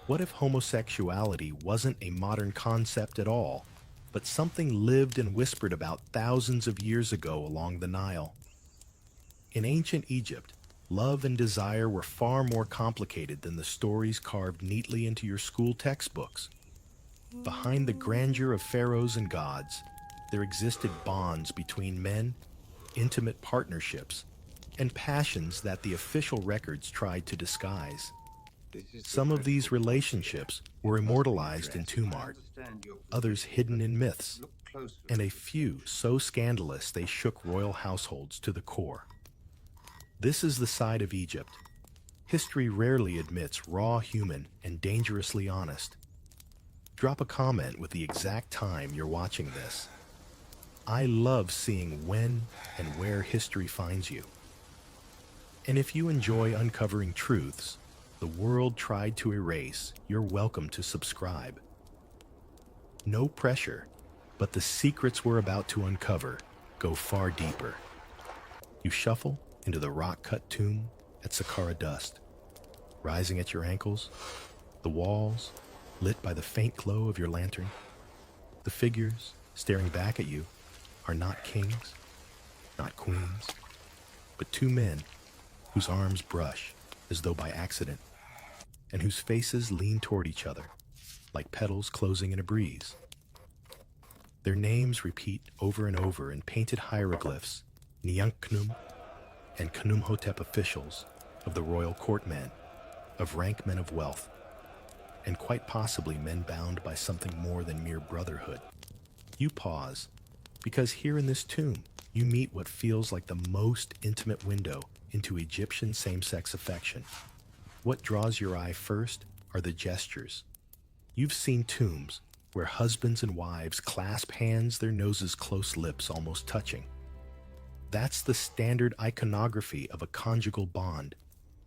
What if homosexuality wasn't a modern concept at all, but something lived and whispered about thousands of years ago along the Nile? In ancient Egypt, love and desire were far more complicated than the stories carved neatly into your school textbooks. Behind the grandeur of pharaohs and gods, there existed bonds between men, intimate partnerships, and passions that the official records tried to disguise. Some of these relationships were immortalized in tomb art, others hidden in myths, and a few so scandalous they shook royal households to the core. This is the side of Egypt. History rarely admits raw human and dangerously honest. Drop a comment with the exact time you're watching this. I love seeing when and where history finds you. And if you enjoy uncovering truths the world tried to erase, you're welcome to subscribe. No pressure, but the secrets we're about to uncover go far deeper. You shuffle into the rock-cut tomb at Saqqara dusk, rising at your ankles, the walls lit by the faint glow of your lantern. The figures staring back at you are not kings, not queens, but two men whose arms brush as though by accident, and whose faces lean toward each other like petals closing in a breeze. Their names repeat over and over in painted hieroglyphs: Nyanknum and Khnumhotep, officials of the royal courtmen, of rank men of wealth, and quite possibly men bound by something more than mere brotherhood. You pause, because here in this tomb, you meet what feels like the most intimate window into Egyptian same-sex affection. What draws your eye first are the gestures. You've seen tombs where husbands and wives clasp hands, their noses close, lips almost touching. That's the standard iconography of a conjugal bond,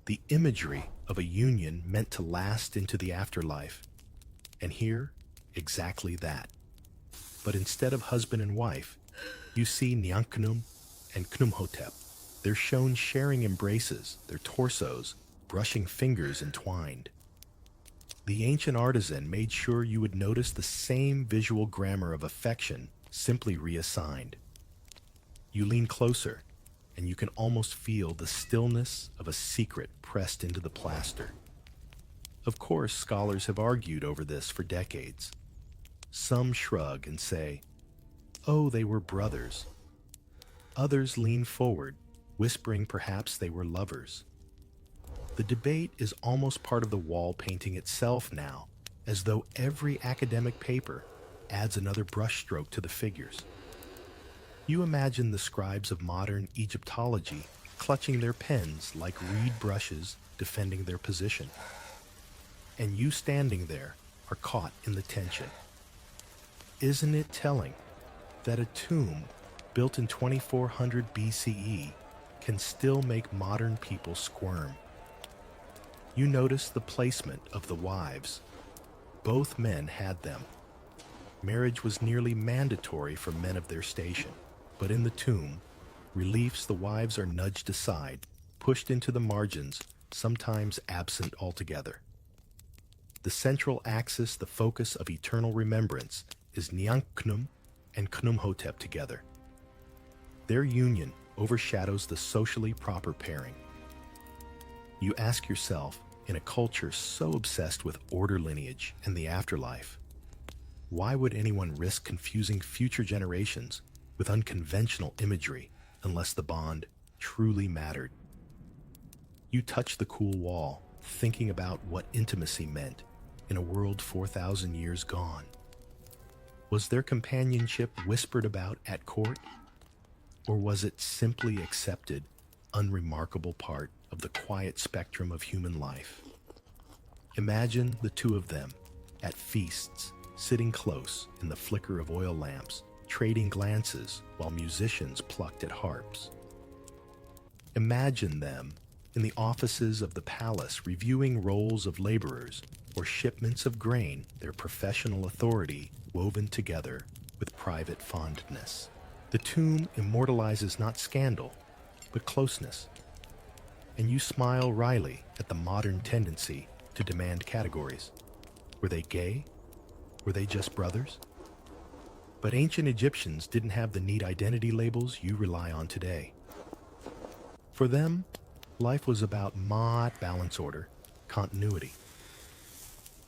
the imagery of a union meant to last into the afterlife. And here, exactly that. But instead of husband and wife, you see Nyanknum and Khnumhotep. They're shown sharing embraces, their torsos brushing fingers entwined. The ancient artisan made sure you would notice the same visual grammar of affection, simply reassigned. You lean closer, and you can almost feel the stillness of a secret pressed into the plaster. Of course, scholars have argued over this for decades. Some shrug and say, "Oh, they were brothers." Others lean forward, whispering perhaps they were lovers. The debate is almost part of the wall painting itself now, as though every academic paper adds another brushstroke to the figures. You imagine the scribes of modern Egyptology clutching their pens like reed brushes, defending their position. And you standing there are caught in the tension. Isn't it telling that a tomb built in 2400 BCE can still make modern people squirm? You notice the placement of the wives. Both men had them. Marriage was nearly mandatory for men of their station. But in the tomb, reliefs the wives are nudged aside, pushed into the margins, sometimes absent altogether. The central axis, the focus of eternal remembrance, is Nyanknum and Khnumhotep together. Their union overshadows the socially proper pairing. You ask yourself, in a culture so obsessed with order, lineage, and the afterlife, why would anyone risk confusing future generations with unconventional imagery unless the bond truly mattered? You touch the cool wall, thinking about what intimacy meant in a world 4,000 years gone. Was their companionship whispered about at court? Or was it simply accepted, unremarkable part of the quiet spectrum of human life? Imagine the two of them at feasts, sitting close in the flicker of oil lamps, trading glances while musicians plucked at harps. Imagine them in the offices of the palace reviewing rolls of laborers or shipments of grain, their professional authority woven together with private fondness. The tomb immortalizes not scandal, but closeness. And you smile wryly at the modern tendency to demand categories. Were they gay? Were they just brothers? But ancient Egyptians didn't have the neat identity labels you rely on today. For them, life was about balance order, continuity.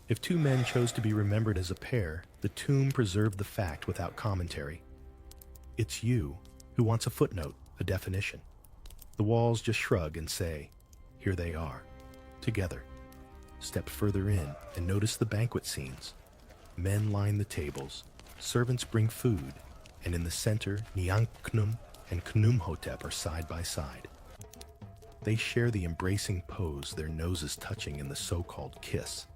If two men chose to be remembered as a pair, the tomb preserved the fact without commentary. It's you who wants a footnote, a definition. The walls just shrug and say, here they are, together. Step further in and notice the banquet scenes. Men line the tables, servants bring food, and in the center, Niankhnum and Khnumhotep are side by side. They share the embracing pose, their noses touching in the so-called kiss.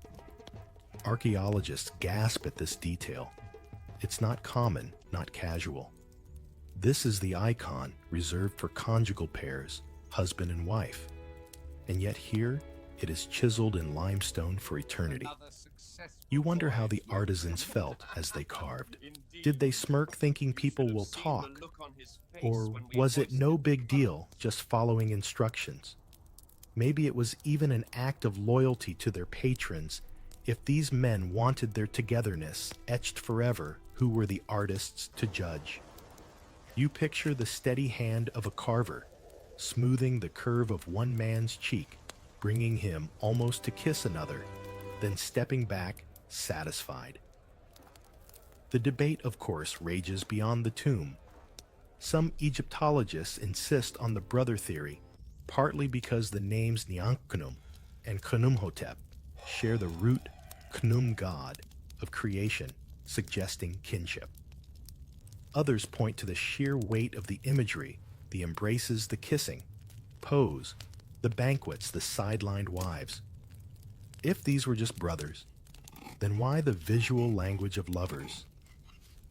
Archaeologists gasp at this detail. It's not common, not casual. This is the icon reserved for conjugal pairs, husband and wife. And yet here, it is chiseled in limestone for eternity. You wonder how the artisans felt as they carved. Did they smirk thinking people will talk? Or was it no big deal, just following instructions? Maybe it was even an act of loyalty to their patrons. If these men wanted their togetherness etched forever, who were the artists to judge? You picture the steady hand of a carver, smoothing the curve of one man's cheek, bringing him almost to kiss another, then stepping back, satisfied. The debate, of course, rages beyond the tomb. Some Egyptologists insist on the brother theory, partly because the names Niankhnum and Khnumhotep share the root Khnum god of creation, suggesting kinship. Others point to the sheer weight of the imagery, the embraces, the kissing, pose, the banquets, the sidelined wives. If these were just brothers, then why the visual language of lovers?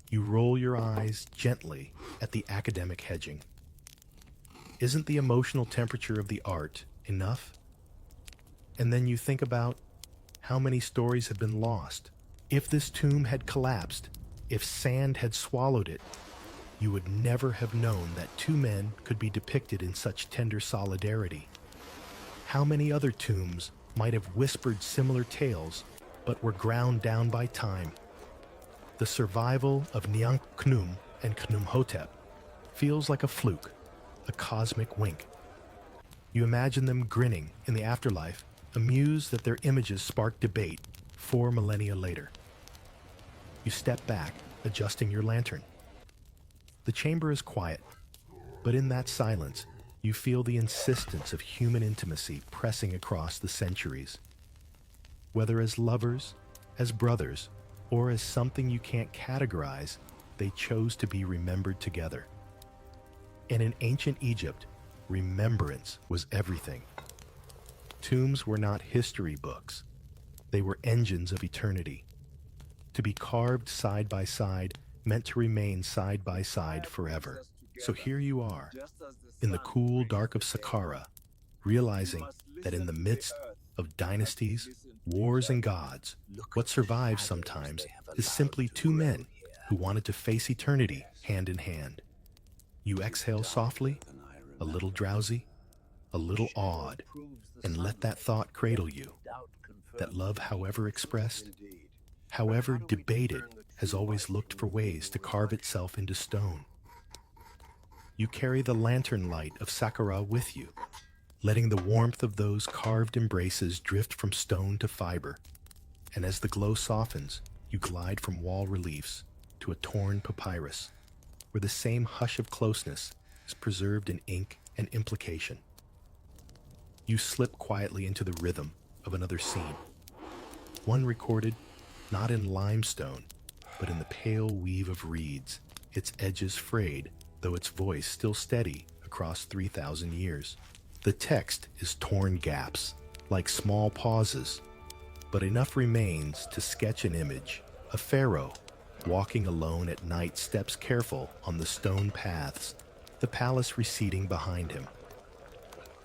You roll your eyes gently at the academic hedging. Isn't the emotional temperature of the art enough? And then you think about how many stories have been lost. If this tomb had collapsed, if sand had swallowed it, you would never have known that two men could be depicted in such tender solidarity. How many other tombs might have whispered similar tales, but were ground down by time? The survival of Niankhnum and Khnumhotep feels like a fluke, a cosmic wink. You imagine them grinning in the afterlife, amused that their images spark debate 4 millennia later. You step back, adjusting your lantern. The chamber is quiet, but in that silence, you feel the insistence of human intimacy pressing across the centuries. Whether as lovers, as brothers, or as something you can't categorize, they chose to be remembered together. And in ancient Egypt, remembrance was everything. Tombs were not history books. They were engines of eternity. To be carved side by side meant to remain side by side forever. So here you are, in the cool dark of Saqqara, realizing that in the midst of dynasties, wars, and gods, what survives sometimes is simply two men who wanted to face eternity hand in hand. You exhale softly, a little drowsy, a little awed, and let that thought cradle you, that love, however expressed, however debated, has always looked for ways to carve itself into stone. You carry the lantern light of Saqqara with you, letting the warmth of those carved embraces drift from stone to fiber. And as the glow softens, you glide from wall reliefs to a torn papyrus, where the same hush of closeness is preserved in ink and implication. You slip quietly into the rhythm of another scene, one recorded not in limestone, but in the pale weave of reeds, its edges frayed, though its voice still steady across 3,000 years. The text is torn gaps, like small pauses, but enough remains to sketch an image. A pharaoh, walking alone at night, steps careful on the stone paths, the palace receding behind him.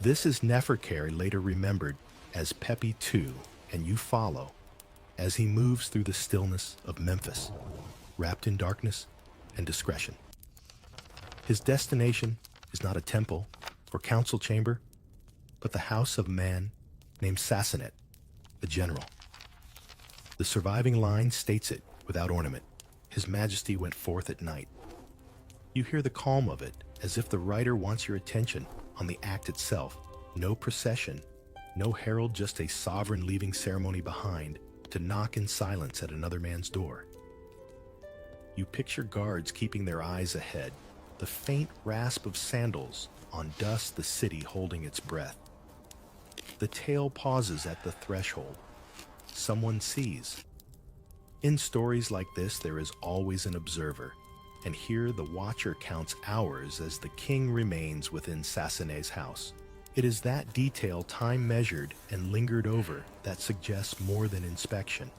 This is Neferkare later remembered as Pepi II, and you follow as he moves through the stillness of Memphis, wrapped in darkness and discretion. His destination is not a temple or council chamber, but the house of a man named Sassanet, a general. The surviving line states it without ornament. His Majesty went forth at night. You hear the calm of it, as if the writer wants your attention on the act itself. No procession, no herald, just a sovereign leaving ceremony behind to knock in silence at another man's door. You picture guards keeping their eyes ahead, the faint rasp of sandals on dust, the city holding its breath. The tale pauses at the threshold. Someone sees. In stories like this, there is always an observer, and here the watcher counts hours as the king remains within Sassane's house. It is that detail, time measured and lingered over, that suggests more than inspection.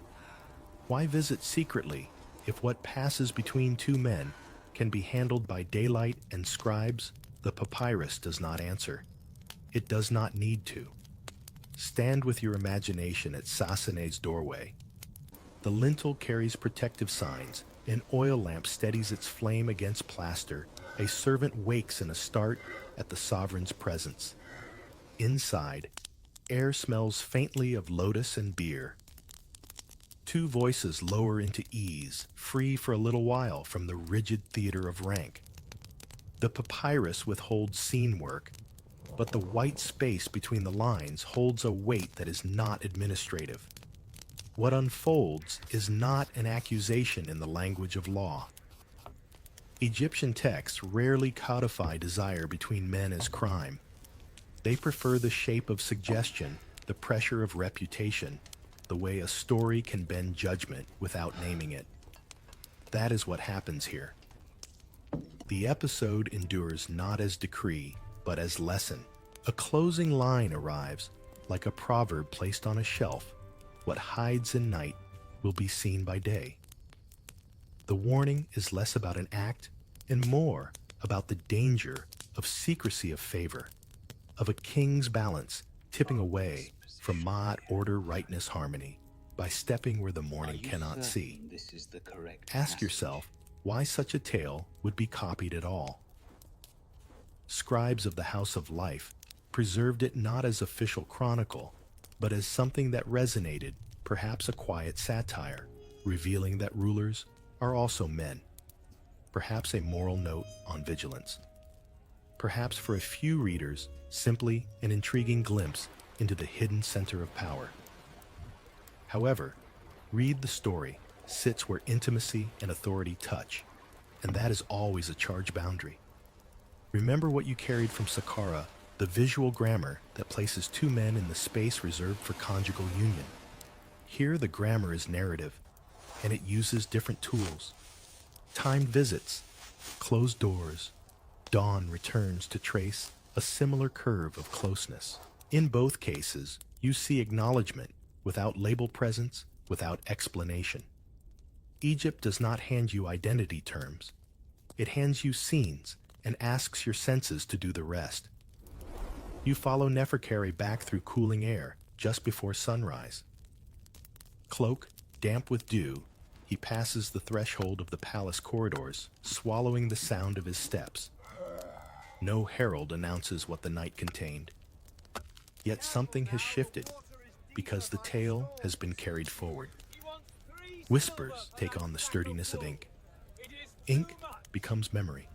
Why visit secretly if what passes between two men can be handled by daylight and scribes? The papyrus does not answer. It does not need to. Stand with your imagination at Sassane's doorway. The lintel carries protective signs. An oil lamp steadies its flame against plaster. A servant wakes in a start at the sovereign's presence. Inside, air smells faintly of lotus and beer. Two voices lower into ease, free for a little while from the rigid theater of rank. The papyrus withholds scene work, but the white space between the lines holds a weight that is not administrative. What unfolds is not an accusation in the language of law. Egyptian texts rarely codify desire between men as crime. They prefer the shape of suggestion, the pressure of reputation, the way a story can bend judgment without naming it. That is what happens here. The episode endures not as decree, but as lesson. A closing line arrives, like a proverb placed on a shelf. What hides in night will be seen by day. The warning is less about an act and more about the danger of secrecy of favor, of a king's balance tipping away from Ma'at order, rightness, harmony, by stepping where the morning cannot see. This is the correct Ask passage? yourself why such a tale would be copied at all. Scribes of the House of Life preserved it not as official chronicle, but as something that resonated, perhaps a quiet satire, revealing that rulers are also men. Perhaps a moral note on vigilance. Perhaps for a few readers, simply an intriguing glimpse into the hidden center of power. However, read the story sits where intimacy and authority touch, and that is always a charged boundary. Remember what you carried from Saqqara, the visual grammar that places two men in the space reserved for conjugal union. Here the grammar is narrative, and it uses different tools. Timed visits, closed doors, dawn returns to trace a similar curve of closeness. In both cases, you see acknowledgement without label presence, without explanation. Egypt does not hand you identity terms. It hands you scenes and asks your senses to do the rest. You follow Neferkari back through cooling air just before sunrise. Cloak, damp with dew, he passes the threshold of the palace corridors, swallowing the sound of his steps. No herald announces what the night contained. Yet something has shifted, because the tale has been carried forward. Whispers take on the sturdiness of ink. Ink becomes memory.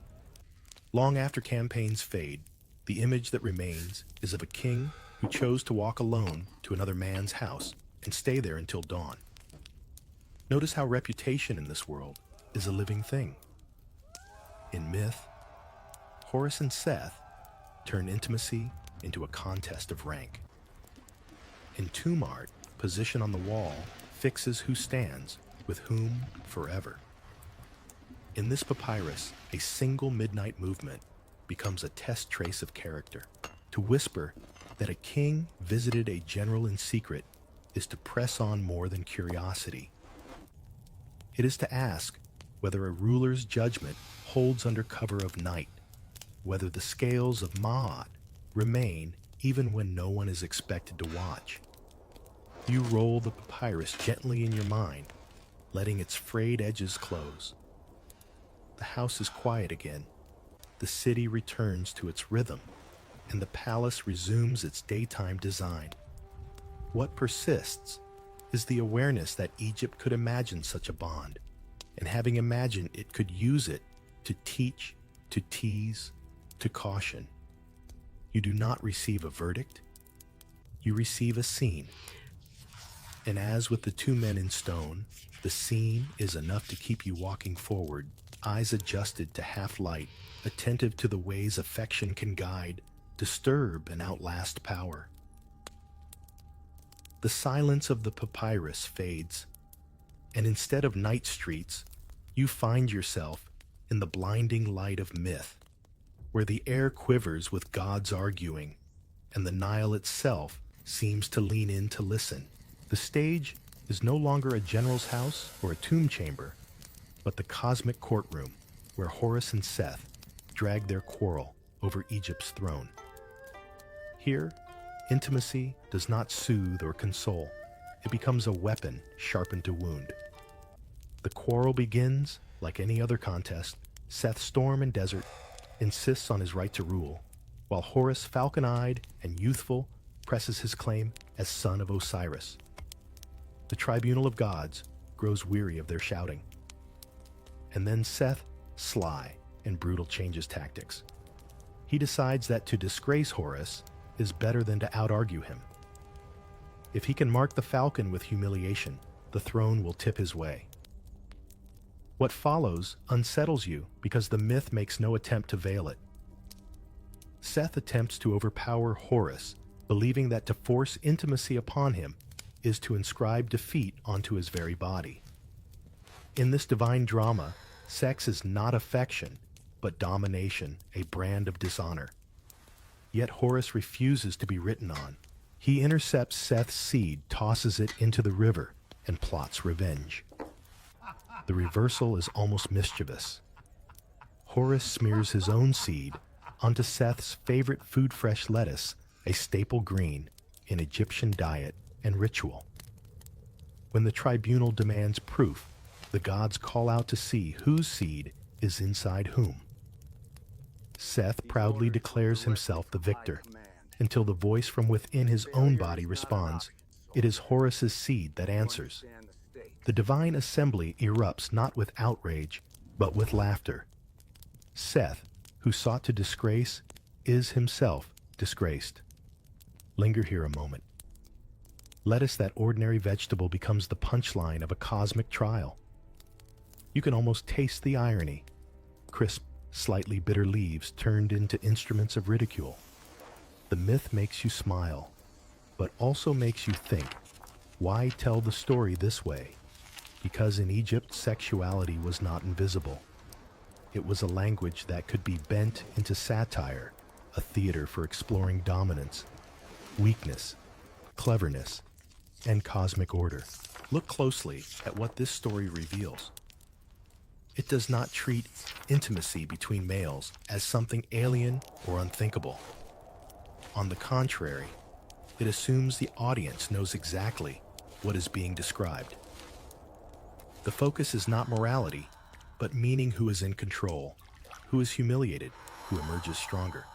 Long after campaigns fade, the image that remains is of a king who chose to walk alone to another man's house and stay there until dawn. Notice how reputation in this world is a living thing. In myth, Horus and Seth turn intimacy into a contest of rank. In tomb art, position on the wall fixes who stands with whom forever. In this papyrus, a single midnight movement becomes a test trace of character. To whisper that a king visited a general in secret is to press on more than curiosity. It is to ask whether a ruler's judgment holds under cover of night, whether the scales of Ma'at remain even when no one is expected to watch. You roll the papyrus gently in your mind, letting its frayed edges close. The house is quiet again. The city returns to its rhythm, and the palace resumes its daytime design. What persists is the awareness that Egypt could imagine such a bond, and having imagined it could use it to teach, to tease, to caution. You do not receive a verdict, you receive a scene. And as with the two men in stone, the scene is enough to keep you walking forward, eyes adjusted to half light, attentive to the ways affection can guide, disturb, and outlast power. The silence of the papyrus fades, and instead of night streets, you find yourself in the blinding light of myth, where the air quivers with gods arguing, and the Nile itself seems to lean in to listen. The stage is no longer a general's house or a tomb chamber, but the cosmic courtroom where Horus and Seth drag their quarrel over Egypt's throne. Here, intimacy does not soothe or console. It becomes a weapon sharpened to wound. The quarrel begins, like any other contest. Seth, storm and desert, insists on his right to rule, while Horus, falcon-eyed and youthful, presses his claim as son of Osiris. The tribunal of gods grows weary of their shouting. And then Seth, sly and brutal, changes tactics. He decides that to disgrace Horus is better than to out-argue him. If he can mark the falcon with humiliation, the throne will tip his way. What follows unsettles you because the myth makes no attempt to veil it. Seth attempts to overpower Horus, believing that to force intimacy upon him is to inscribe defeat onto his very body. In this divine drama, sex is not affection, but domination, a brand of dishonor. Yet Horus refuses to be written on. He intercepts Seth's seed, tosses it into the river, and plots revenge. The reversal is almost mischievous. Horus smears his own seed onto Seth's favorite food, fresh lettuce, a staple green in Egyptian diet and ritual. When the tribunal demands proof, the gods call out to see whose seed is inside whom. Seth proudly declares himself the victor, until the voice from within his own body responds, it is Horus's seed that answers. The divine assembly erupts not with outrage, but with laughter. Seth, who sought to disgrace, is himself disgraced. Linger here a moment. Lettuce, that ordinary vegetable, becomes the punchline of a cosmic trial. You can almost taste the irony. Crisp, slightly bitter leaves turned into instruments of ridicule. The myth makes you smile, but also makes you think. Why tell the story this way? Because in Egypt, sexuality was not invisible. It was a language that could be bent into satire, a theater for exploring dominance, weakness, cleverness, and cosmic order. Look closely at what this story reveals. It does not treat intimacy between males as something alien or unthinkable. On the contrary, it assumes the audience knows exactly what is being described. The focus is not morality, but meaning who is in control, who is humiliated, who emerges stronger.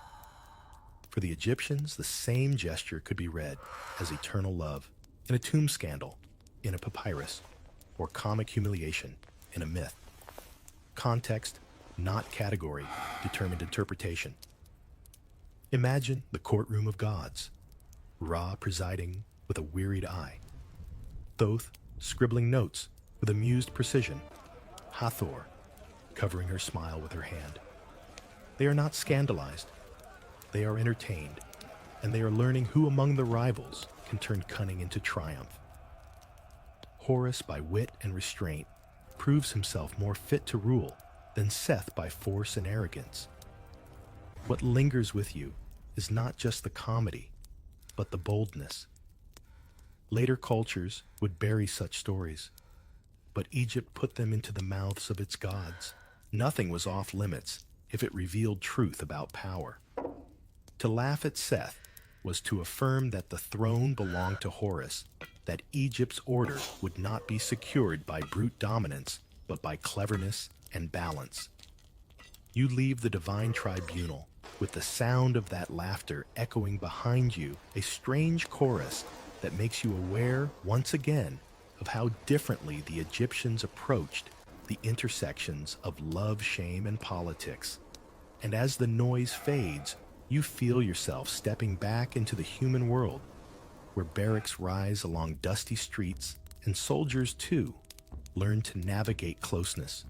For the Egyptians, the same gesture could be read as eternal love in a tomb scandal, in a papyrus, or comic humiliation in a myth. Context, not category, determined interpretation. Imagine the courtroom of gods, Ra presiding with a wearied eye, Thoth scribbling notes with amused precision, Hathor covering her smile with her hand. They are not scandalized, they are entertained, and they are learning who among the rivals can turn cunning into triumph. Horus, by wit and restraint, proves himself more fit to rule than Seth by force and arrogance. What lingers with you is not just the comedy, but the boldness. Later cultures would bury such stories, but Egypt put them into the mouths of its gods. Nothing was off limits if it revealed truth about power. To laugh at Seth was to affirm that the throne belonged to Horus, that Egypt's order would not be secured by brute dominance, but by cleverness and balance. You leave the divine tribunal with the sound of that laughter echoing behind you, a strange chorus that makes you aware once again of how differently the Egyptians approached the intersections of love, shame, and politics. And as the noise fades, you feel yourself stepping back into the human world, where barracks rise along dusty streets, and soldiers, too, learn to navigate closeness,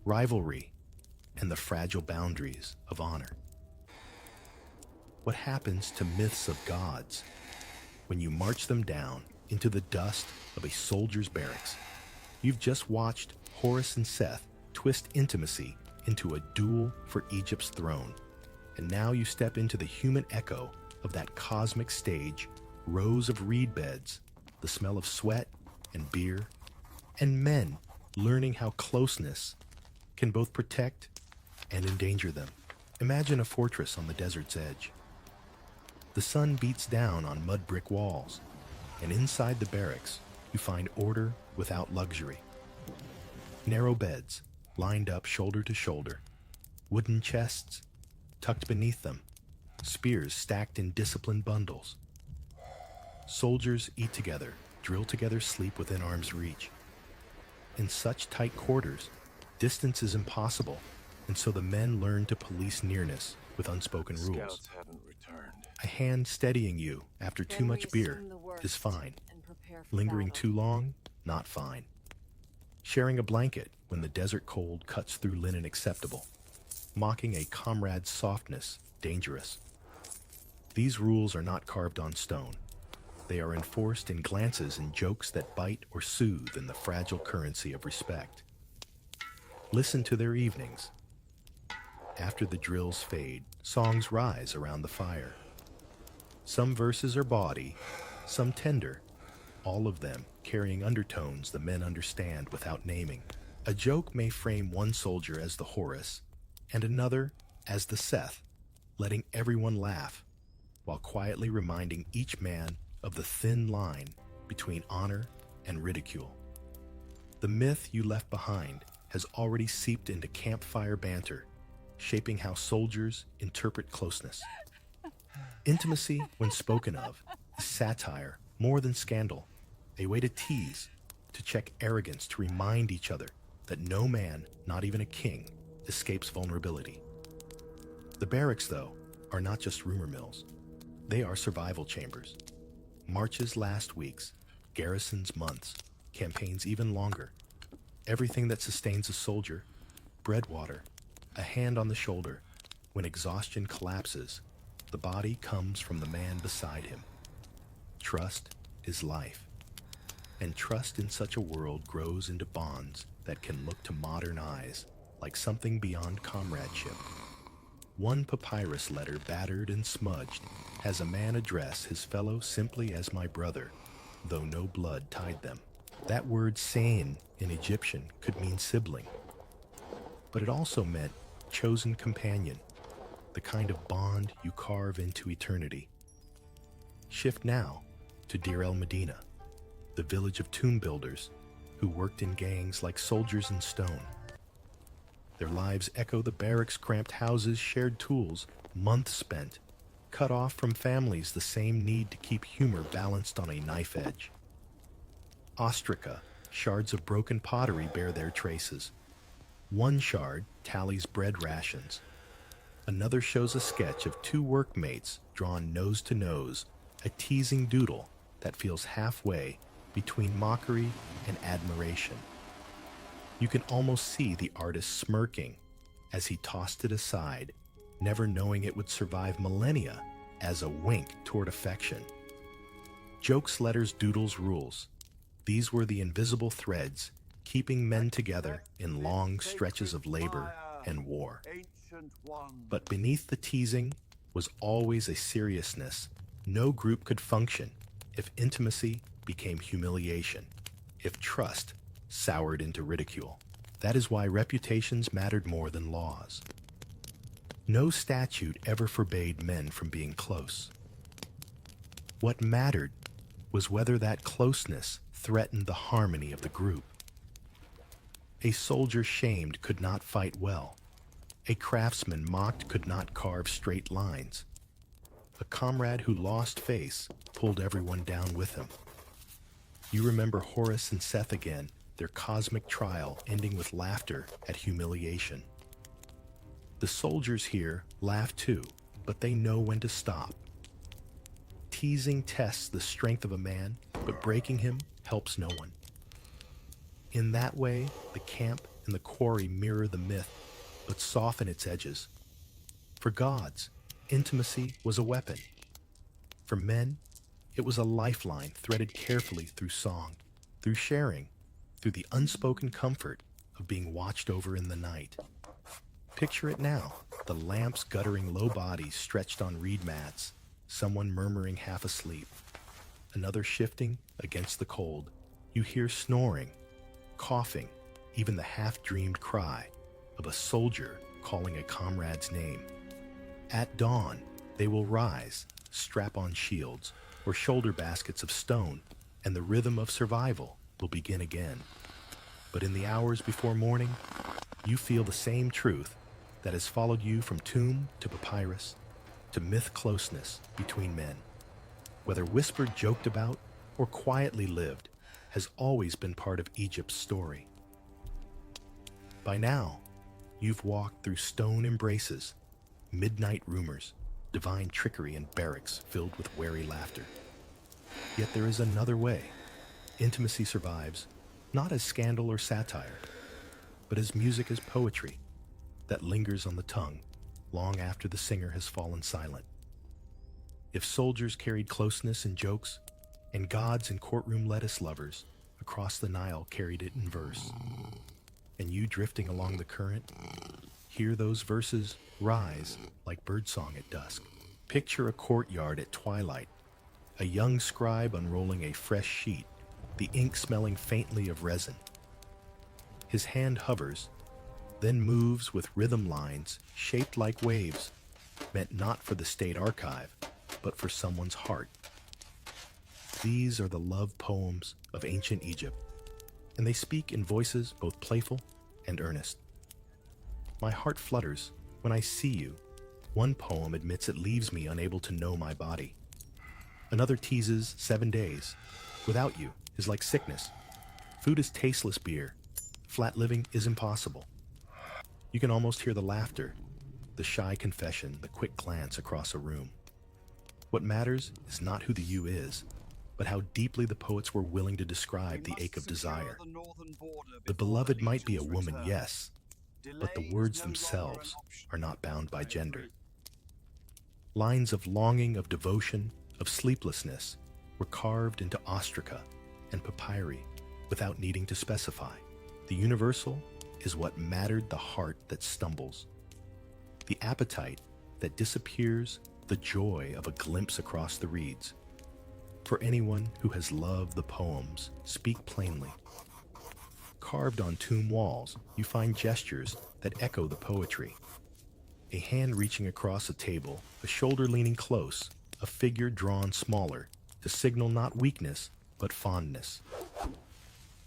rivalry, and the fragile boundaries of honor. What happens to myths of gods when you march them down into the dust of a soldier's barracks? You've just watched Horus and Seth twist intimacy into a duel for Egypt's throne, and now you step into the human echo of that cosmic stage, rows of reed beds, the smell of sweat and beer, and men learning how closeness can both protect and endanger them. Imagine a fortress on the desert's edge. The sun beats down on mud brick walls, and inside the barracks, you find order without luxury. Narrow beds, lined up shoulder to shoulder, wooden chests tucked beneath them, spears stacked in disciplined bundles. Soldiers eat together, drill together, sleep within arm's reach. In such tight quarters, distance is impossible, and so the men learn to police nearness with unspoken rules. Scouts haven't returned. A hand steadying you after too much beer is fine. Lingering too long, not fine. Sharing a blanket when the desert cold cuts through linen, acceptable. Mocking a comrade's softness, dangerous. These rules are not carved on stone. They are enforced in glances and jokes that bite or soothe in the fragile currency of respect. Listen to their evenings. After the drills fade, songs rise around the fire. Some verses are bawdy, some tender, all of them carrying undertones the men understand without naming. A joke may frame one soldier as the Horus and another as the Seth, letting everyone laugh while quietly reminding each man of the thin line between honor and ridicule. The myth you left behind has already seeped into campfire banter, shaping how soldiers interpret closeness. Intimacy, when spoken of, is satire more than scandal, a way to tease, to check arrogance, to remind each other that no man, not even a king, escapes vulnerability. The barracks, though, are not just rumor mills. They are survival chambers. Marches last weeks, garrisons months, campaigns even longer. Everything that sustains a soldier, bread, water, a hand on the shoulder. When exhaustion collapses, the body comes from the man beside him. Trust is life. And trust in such a world grows into bonds that can look to modern eyes like something beyond comradeship. One papyrus letter, battered and smudged, has a man address his fellow simply as my brother, though no blood tied them. That word "sane" in Egyptian could mean sibling, but it also meant chosen companion, the kind of bond you carve into eternity. Shift now to Deir el Medina, the village of tomb builders who worked in gangs like soldiers in stone. Their lives echo the barracks' cramped houses, shared tools, months spent, cut off from families, the same need to keep humor balanced on a knife edge. Ostraca, shards of broken pottery bear their traces. One shard tallies bread rations. Another shows a sketch of two workmates drawn nose to nose, a teasing doodle that feels halfway between mockery and admiration. You can almost see the artist smirking as he tossed it aside, never knowing it would survive millennia as a wink toward affection. Jokes, letters, doodles, rules. These were the invisible threads keeping men together in long stretches of labor and war. But beneath the teasing was always a seriousness. No group could function if intimacy became humiliation, if trust soured into ridicule. That is why reputations mattered more than laws. No statute ever forbade men from being close. What mattered was whether that closeness threatened the harmony of the group. A soldier shamed could not fight well. A craftsman mocked could not carve straight lines. A comrade who lost face pulled everyone down with him. You remember Horus and Seth again, their cosmic trial ending with laughter at humiliation. The soldiers here laugh too, but they know when to stop. Teasing tests the strength of a man, but breaking him helps no one. In that way, the camp and the quarry mirror the myth, but soften its edges. For gods, intimacy was a weapon. For men, it was a lifeline threaded carefully through song, through sharing, through the unspoken comfort of being watched over in the night. Picture it now, the lamps guttering low bodies stretched on reed mats, someone murmuring half asleep, another shifting against the cold. You hear snoring, coughing, even the half-dreamed cry of a soldier calling a comrade's name. At dawn, they will rise, strap on shields or shoulder baskets of stone, and the rhythm of survival will begin again. But in the hours before morning, you feel the same truth that has followed you from tomb to papyrus to myth closeness between men. Whether whispered, joked about, or quietly lived, has always been part of Egypt's story. By now, you've walked through stone embraces, midnight rumors, divine trickery, and barracks filled with wary laughter. Yet there is another way. Intimacy survives, not as scandal or satire, but as music, as poetry that lingers on the tongue long after the singer has fallen silent. If soldiers carried closeness in jokes, and gods and courtroom lettuce lovers across the Nile carried it in verse, and you drifting along the current, hear those verses rise like birdsong at dusk. Picture a courtyard at twilight, a young scribe unrolling a fresh sheet, the ink smelling faintly of resin. His hand hovers, then moves with rhythm lines shaped like waves, meant not for the state archive, but for someone's heart. These are the love poems of ancient Egypt, and they speak in voices both playful and earnest. My heart flutters when I see you. One poem admits it leaves me unable to know my body. Another teases 7 days. Without you is like sickness. Food is tasteless beer. Flat living is impossible. You can almost hear the laughter, the shy confession, the quick glance across a room. What matters is not who the you is, but how deeply the poets were willing to describe the ache of desire. The beloved might be a woman, yes, but the words themselves are not bound by gender. Lines of longing, of devotion, of sleeplessness were carved into ostraca and papyri without needing to specify. The universal is what mattered, the heart that stumbles, the appetite that disappears, the joy of a glimpse across the reeds. For anyone who has loved the poems, speak plainly. Carved on tomb walls, you find gestures that echo the poetry. A hand reaching across a table, a shoulder leaning close, a figure drawn smaller to signal not weakness, but fondness.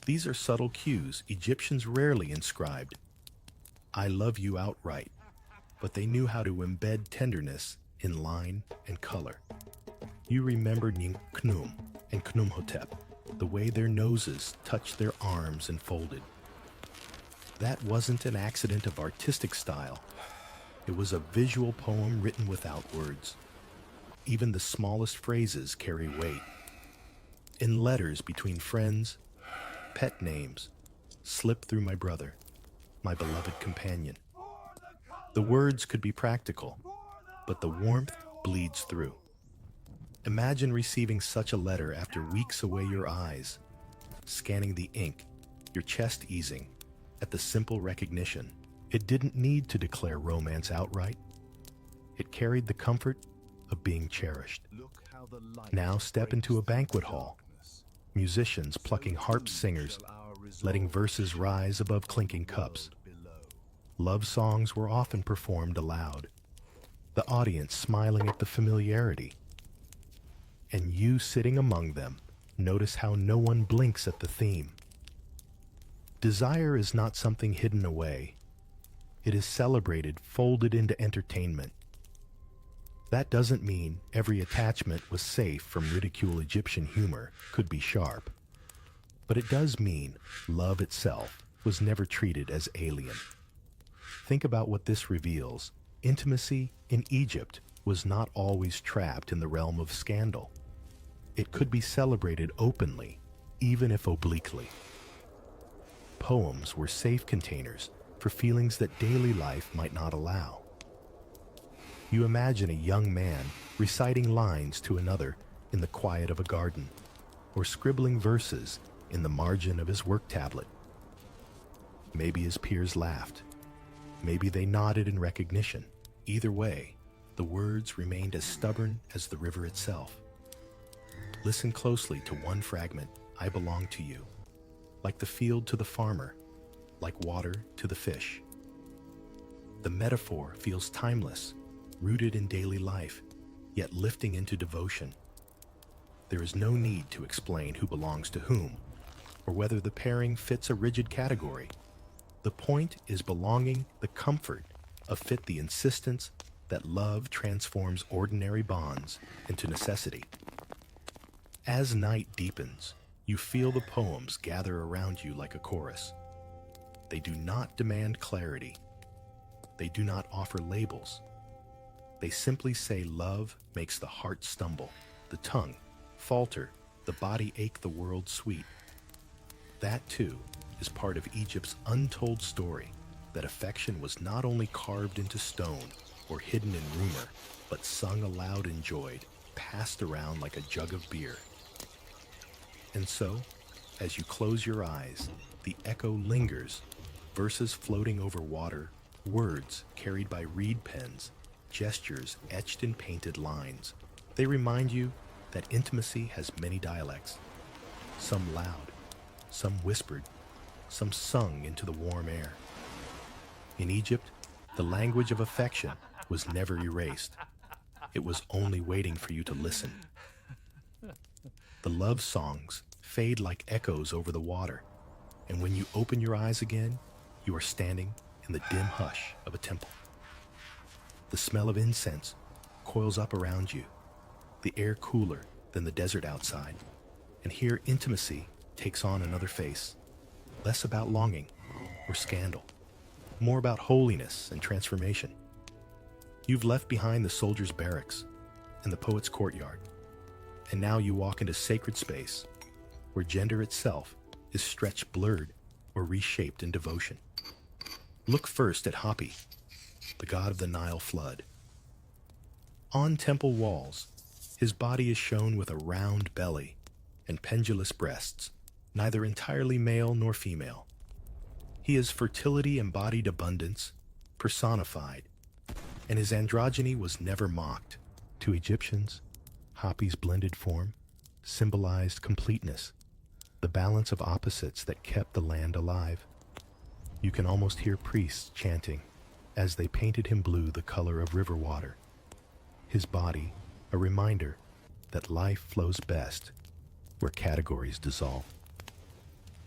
These are subtle cues Egyptians rarely inscribed. I love you outright, but they knew how to embed tenderness in line and color. You remember Khnum and Khnumhotep, the way their noses touched their arms and folded. That wasn't an accident of artistic style. It was a visual poem written without words. Even the smallest phrases carry weight. In letters between friends, pet names slip through my brother, my beloved companion. The words could be practical, but the warmth bleeds through. Imagine receiving such a letter after weeks away, your eyes scanning the ink, your chest easing at the simple recognition. It didn't need to declare romance outright. It carried the comfort of being cherished. Now step into a banquet hall. Musicians plucking harp singers, letting verses rise above clinking cups. Love songs were often performed aloud, the audience smiling at the familiarity. And you sitting among them, notice how no one blinks at the theme. Desire is not something hidden away. It is celebrated, folded into entertainment. That doesn't mean every attachment was safe from ridicule. Egyptian humor could be sharp. But it does mean love itself was never treated as alien. Think about what this reveals. Intimacy in Egypt was not always trapped in the realm of scandal. It could be celebrated openly, even if obliquely. Poems were safe containers for feelings that daily life might not allow. You imagine a young man reciting lines to another in the quiet of a garden, or scribbling verses in the margin of his work tablet. Maybe his peers laughed. Maybe they nodded in recognition. Either way, the words remained as stubborn as the river itself. Listen closely to one fragment, "I belong to you," like the field to the farmer, like water to the fish. The metaphor feels timeless, rooted in daily life, yet lifting into devotion. There is no need to explain who belongs to whom, or whether the pairing fits a rigid category. The point is belonging, the comfort of fit, the insistence that love transforms ordinary bonds into necessity. As night deepens, you feel the poems gather around you like a chorus. They do not demand clarity. They do not offer labels. They simply say love makes the heart stumble, the tongue falter, the body ache, the world sweet. That, too, is part of Egypt's untold story, that affection was not only carved into stone or hidden in rumor, but sung aloud, enjoyed, passed around like a jug of beer. And so, as you close your eyes, the echo lingers, verses floating over water, words carried by reed pens, gestures etched in painted lines. They remind you that intimacy has many dialects, some loud, some whispered, some sung into the warm air. In Egypt, the language of affection was never erased. It was only waiting for you to listen. The love songs fade like echoes over the water, and when you open your eyes again, you are standing in the dim hush of a temple. The smell of incense coils up around you, the air cooler than the desert outside, and here intimacy takes on another face, less about longing or scandal, more about holiness and transformation. You've left behind the soldier's barracks and the poet's courtyard, and now you walk into sacred space where gender itself is stretched, blurred, or reshaped in devotion. Look first at Hapi, the god of the Nile flood. On temple walls, his body is shown with a round belly and pendulous breasts, neither entirely male nor female. He is fertility embodied abundance, personified, and his androgyny was never mocked. To Egyptians, Hapi's blended form symbolized completeness, the balance of opposites that kept the land alive. You can almost hear priests chanting as they painted him blue, the color of river water. His body, a reminder that life flows best where categories dissolve.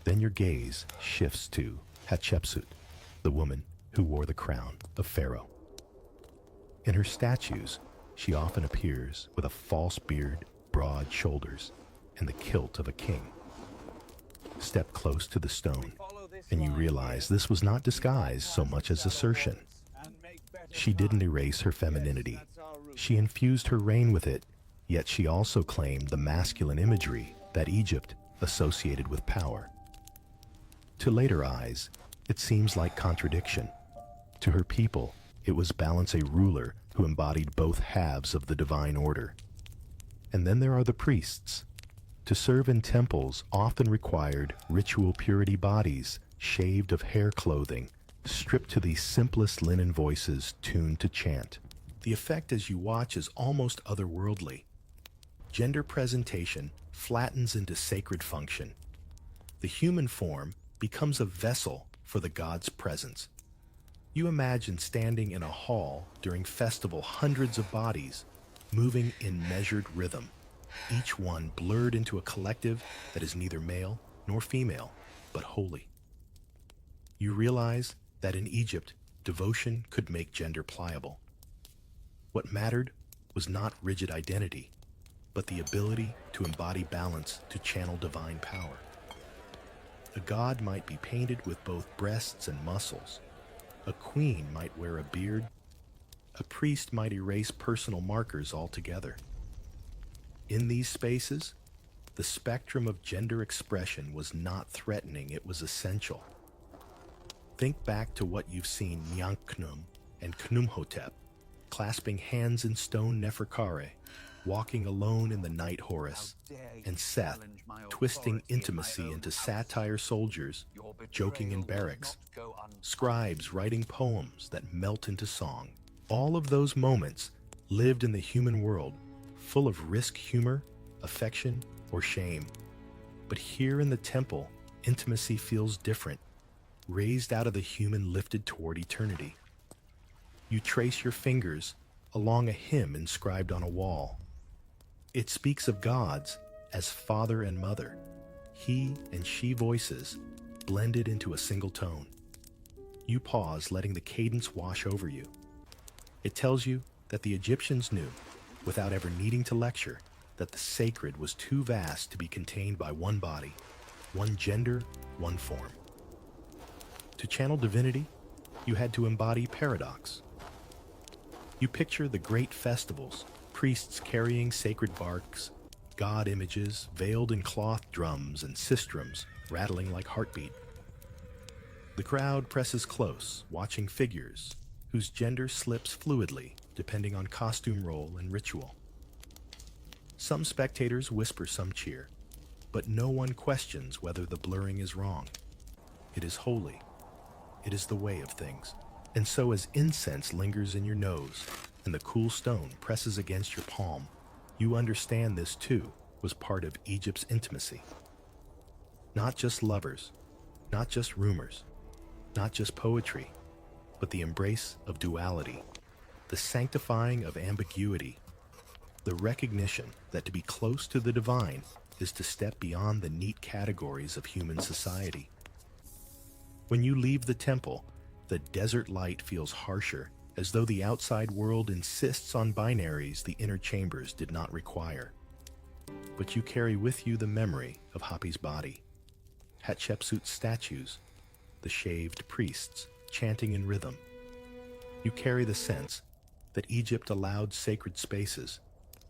Then your gaze shifts to Hatshepsut, the woman who wore the crown of Pharaoh. In her statues, she often appears with a false beard, broad shoulders, and the kilt of a king. Step close to the stone, and you realize this was not disguise so much as assertion. She didn't erase her femininity. She infused her reign with it, yet she also claimed the masculine imagery that Egypt associated with power. To later eyes, it seems like contradiction. To her people, it was balance, a ruler who embodied both halves of the divine order. And then there are the priests. To serve in temples often required ritual purity bodies, shaved of hair clothing, stripped to the simplest linen voices tuned to chant. The effect as you watch is almost otherworldly. Gender presentation flattens into sacred function. The human form becomes a vessel for the god's presence. You imagine standing in a hall during festival, hundreds of bodies moving in measured rhythm, each one blurred into a collective that is neither male nor female, but holy. You realize that in Egypt, devotion could make gender pliable. What mattered was not rigid identity, but the ability to embody balance, to channel divine power. A god might be painted with both breasts and muscles. A queen might wear a beard. A priest might erase personal markers altogether. In these spaces, the spectrum of gender expression was not threatening, it was essential. Think back to what you've seen Nyanknum and Khnumhotep clasping hands in stone Neferkare, walking alone in the night Horus, and Seth twisting intimacy into satire soldiers, joking in barracks, scribes writing poems that melt into song. All of those moments lived in the human world, full of risk humor, affection, or shame. But here in the temple, intimacy feels different, raised out of the human lifted toward eternity. You trace your fingers along a hymn inscribed on a wall. It speaks of gods as father and mother, he and she voices blended into a single tone. You pause, letting the cadence wash over you. It tells you that the Egyptians knew, without ever needing to lecture, that the sacred was too vast to be contained by one body, one gender, one form. To channel divinity, you had to embody paradox. You picture the great festivals, priests carrying sacred barks, god images veiled in cloth drums and sistrums rattling like heartbeat. The crowd presses close, watching figures whose gender slips fluidly depending on costume role and ritual. Some spectators whisper, some cheer, but no one questions whether the blurring is wrong. It is holy. It is the way of things. And so as incense lingers in your nose and the cool stone presses against your palm, you understand this too was part of Egypt's intimacy. Not just lovers, not just rumors, not just poetry, but the embrace of duality, the sanctifying of ambiguity, the recognition that to be close to the divine is to step beyond the neat categories of human society. When you leave the temple, the desert light feels harsher, as though the outside world insists on binaries the inner chambers did not require. But you carry with you the memory of Hapi's body, Hatshepsut's statues, the shaved priests chanting in rhythm. You carry the sense that Egypt allowed sacred spaces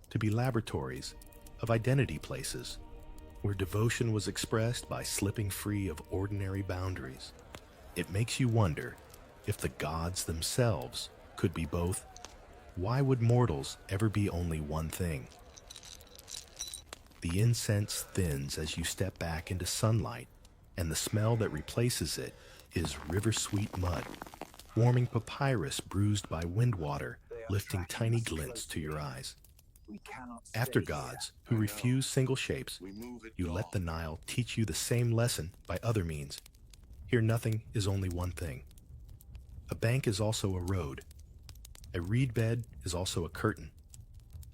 to be laboratories of identity places, where devotion was expressed by slipping free of ordinary boundaries. It makes you wonder if the gods themselves could be both. Why would mortals ever be only one thing? The incense thins as you step back into sunlight, and the smell that replaces it is river-sweet mud, warming papyrus bruised by wind water, lifting tiny glints to your eyes. After gods who refuse single shapes, you let the Nile teach you the same lesson by other means. Here nothing is only one thing. A bank is also a road. A reed bed is also a curtain.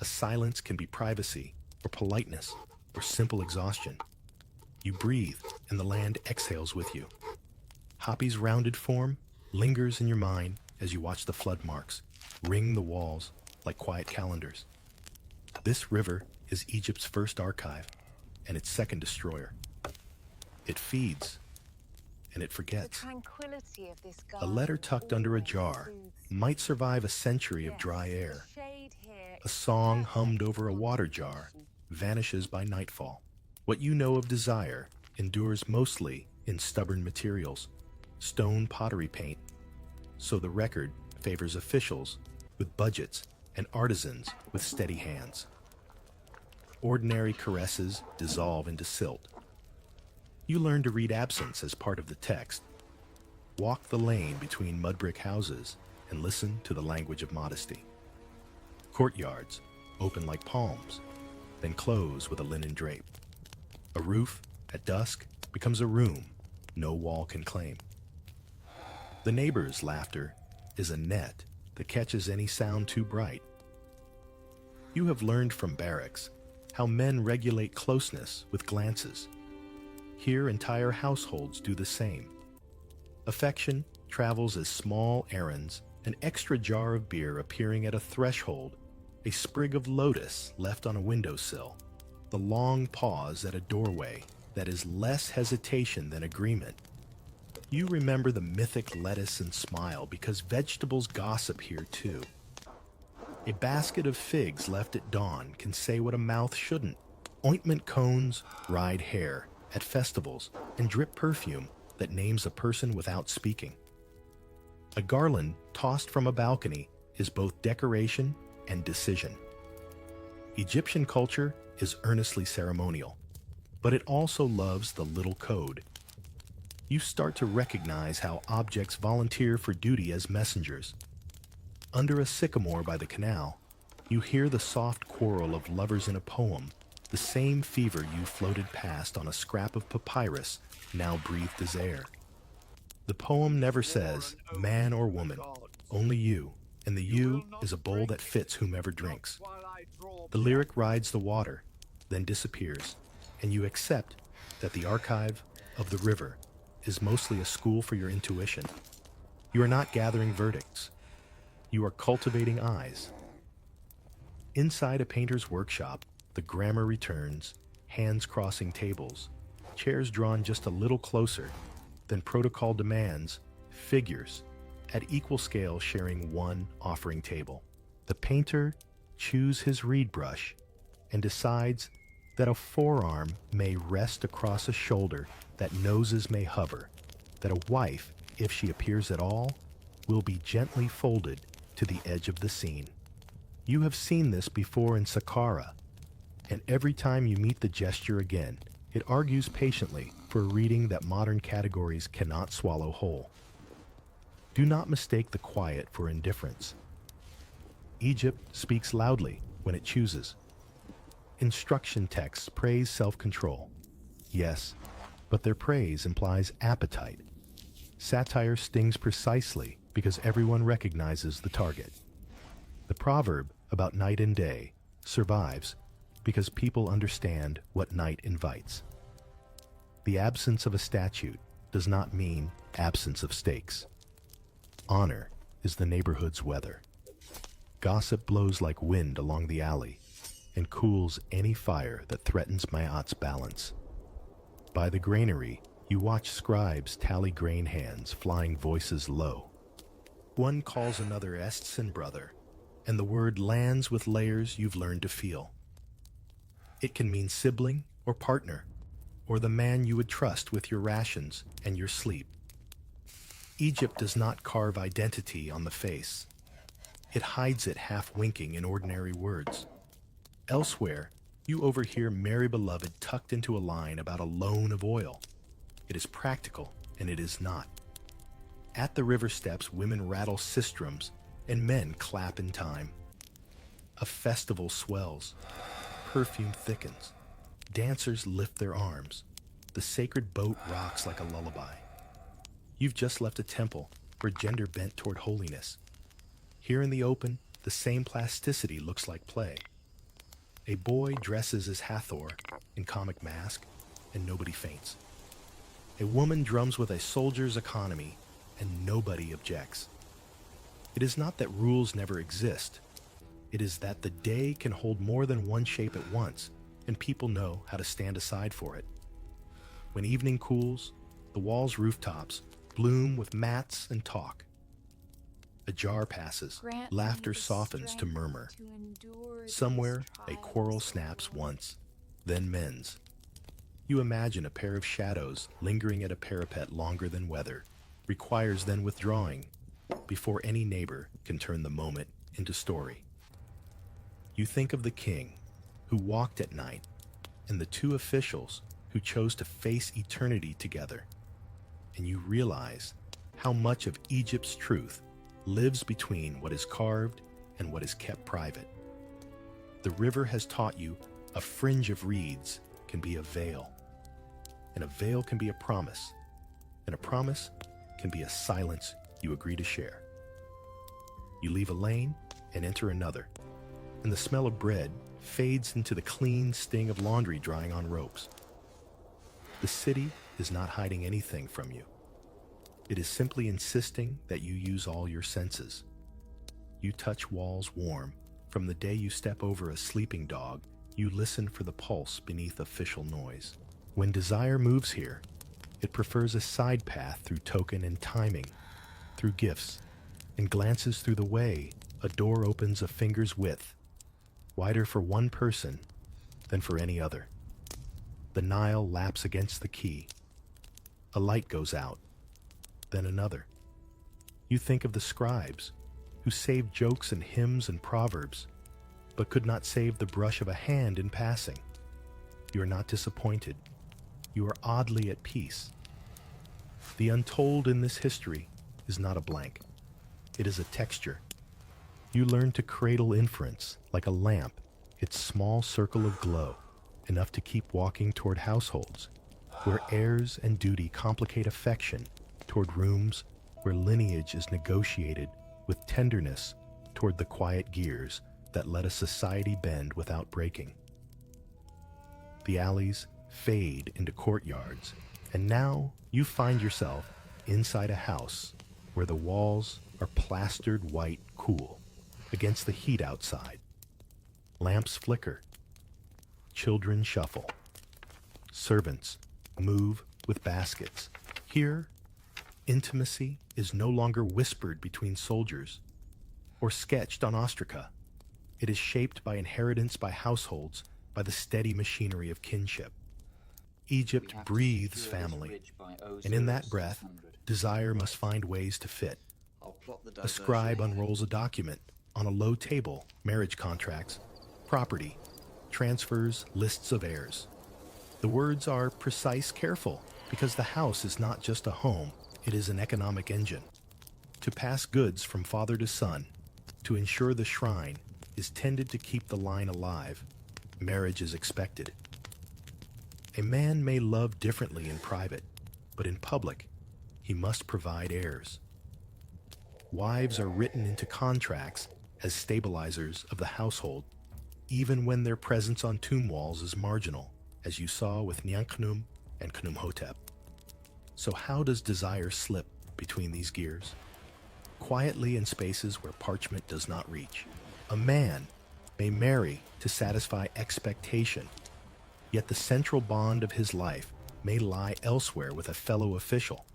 A silence can be privacy, or politeness, or simple exhaustion. You breathe, and the land exhales with you. Hapi's rounded form lingers in your mind as you watch the flood marks ring the walls like quiet calendars. This river is Egypt's first archive, and its second destroyer. It feeds, and it forgets. A letter tucked under a jar might survive a century of dry air. A song hummed over a water jar vanishes by nightfall. What you know of desire endures mostly in stubborn materials, stone pottery paint. So the record favors officials with budgets and artisans with steady hands. Ordinary caresses dissolve into silt. You learn to read absence as part of the text. Walk the lane between mud brick houses and listen to the language of modesty. Courtyards open like palms, then close with a linen drape. A roof at dusk becomes a room no wall can claim. The neighbor's laughter is a net that catches any sound too bright. You have learned from barracks how men regulate closeness with glances. Here, entire households do the same. Affection travels as small errands, an extra jar of beer appearing at a threshold, a sprig of lotus left on a windowsill, the long pause at a doorway that is less hesitation than agreement. You remember the mythic lettuce and smile because vegetables gossip here too. A basket of figs left at dawn can say what a mouth shouldn't. Ointment cones ride hair at festivals and drip perfume that names a person without speaking. A garland tossed from a balcony is both decoration and decision. Egyptian culture is earnestly ceremonial, but it also loves the little code. You start to recognize how objects volunteer for duty as messengers. Under a sycamore by the canal, you hear the soft quarrel of lovers in a poem, the same fever you floated past on a scrap of papyrus now breathed as air. The poem never says man or woman, only you, and the you is a bowl that fits whomever drinks. The lyric rides the water, then disappears, and you accept that the archive of the river is mostly a school for your intuition. You are not gathering verdicts. You are cultivating eyes. Inside a painter's workshop, the grammar returns, hands crossing tables, chairs drawn just a little closer, then protocol demands, figures, at equal scale sharing one offering table. The painter chews his reed brush and decides that a forearm may rest across a shoulder, that noses may hover, that a wife, if she appears at all, will be gently folded to the edge of the scene. You have seen this before in Saqqara, and every time you meet the gesture again, it argues patiently for a reading that modern categories cannot swallow whole. Do not mistake the quiet for indifference. Egypt speaks loudly when it chooses. Instruction texts praise self-control. Yes, but their praise implies appetite. Satire stings precisely because everyone recognizes the target. The proverb about night and day survives because people understand what night invites. The absence of a statute does not mean absence of stakes. Honor is the neighborhood's weather. Gossip blows like wind along the alley and cools any fire that threatens Mayat's balance. By the granary, you watch scribes tally grain hands, flying voices low. One calls another Estson brother, and the word lands with layers you've learned to feel. It can mean sibling or partner, or the man you would trust with your rations and your sleep. Egypt does not carve identity on the face. It hides it half winking in ordinary words. Elsewhere, you overhear Mary Beloved tucked into a line about a loan of oil. It is practical, and it is not. At the river steps, women rattle sistrums, and men clap in time. A festival swells. Perfume thickens. Dancers lift their arms. The sacred boat rocks like a lullaby. You've just left a temple where gender bent toward holiness. Here in the open, the same plasticity looks like play. A boy dresses as Hathor in comic mask, and nobody faints. A woman drums with a soldier's economy, and nobody objects. It is not that rules never exist. It is that the day can hold more than one shape at once, and people know how to stand aside for it. When evening cools, the wall's rooftops bloom with mats and talk. A jar passes, laughter softens to murmur. Somewhere, a quarrel snaps once, then mends. You imagine a pair of shadows lingering at a parapet longer than weather, requires then withdrawing, before any neighbor can turn the moment into story. You think of the king, who walked at night, and the two officials who chose to face eternity together, and you realize how much of Egypt's truth lives between what is carved and what is kept private. The river has taught you a fringe of reeds can be a veil, and a veil can be a promise, and a promise can be a silence you agree to share. You leave a lane and enter another, and the smell of bread fades into the clean sting of laundry drying on ropes. The city is not hiding anything from you. It is simply insisting that you use all your senses. You touch walls warm. From the day you step over a sleeping dog, you listen for the pulse beneath official noise. When desire moves here, it prefers a side path through token and timing, through gifts, and glances through the way a door opens a finger's width, wider for one person than for any other. The Nile laps against the key. A light goes out, then another. You think of the scribes, who saved jokes and hymns and proverbs, but could not save the brush of a hand in passing. You are not disappointed. You are oddly at peace. The untold in this history is not a blank. It is a texture. You learn to cradle inference like a lamp, its small circle of glow, enough to keep walking toward households where heirs and duty complicate affection, toward rooms where lineage is negotiated with tenderness, toward the quiet gears that let a society bend without breaking. The alleys fade into courtyards, and now you find yourself inside a house where the walls are plastered white cool against the heat outside. Lamps flicker. Children shuffle. Servants move with baskets. Here, intimacy is no longer whispered between soldiers or sketched on ostraca. It is shaped by inheritance, by households, by the steady machinery of kinship. Egypt breathes family, and in that breath, desire must find ways to fit. A scribe unrolls a document on a low table, marriage contracts, property, transfers, lists of heirs. The words are precise, careful, because the house is not just a home, it is an economic engine. To pass goods from father to son, to ensure the shrine is tended to keep the line alive, marriage is expected. A man may love differently in private, but in public, he must provide heirs. Wives are written into contracts as stabilizers of the household, even when their presence on tomb walls is marginal, as you saw with Nyankhnum and Khnumhotep. So how does desire slip between these gears? Quietly in spaces where parchment does not reach. A man may marry to satisfy expectation, yet the central bond of his life may lie elsewhere with a fellow official,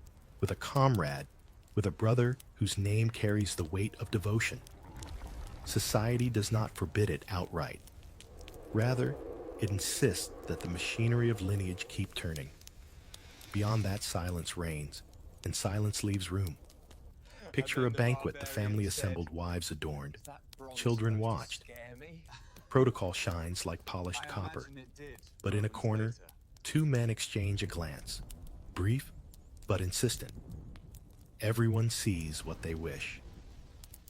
with a comrade, with a brother whose name carries the weight of devotion. Society does not forbid it outright. Rather, it insists that the machinery of lineage keep turning. Beyond that, silence reigns, and silence leaves room. Picture a banquet the family assembled, wives adorned. Children watched. Protocol shines like polished copper. But in a corner, two men exchange a glance, brief but insistent. Everyone sees what they wish.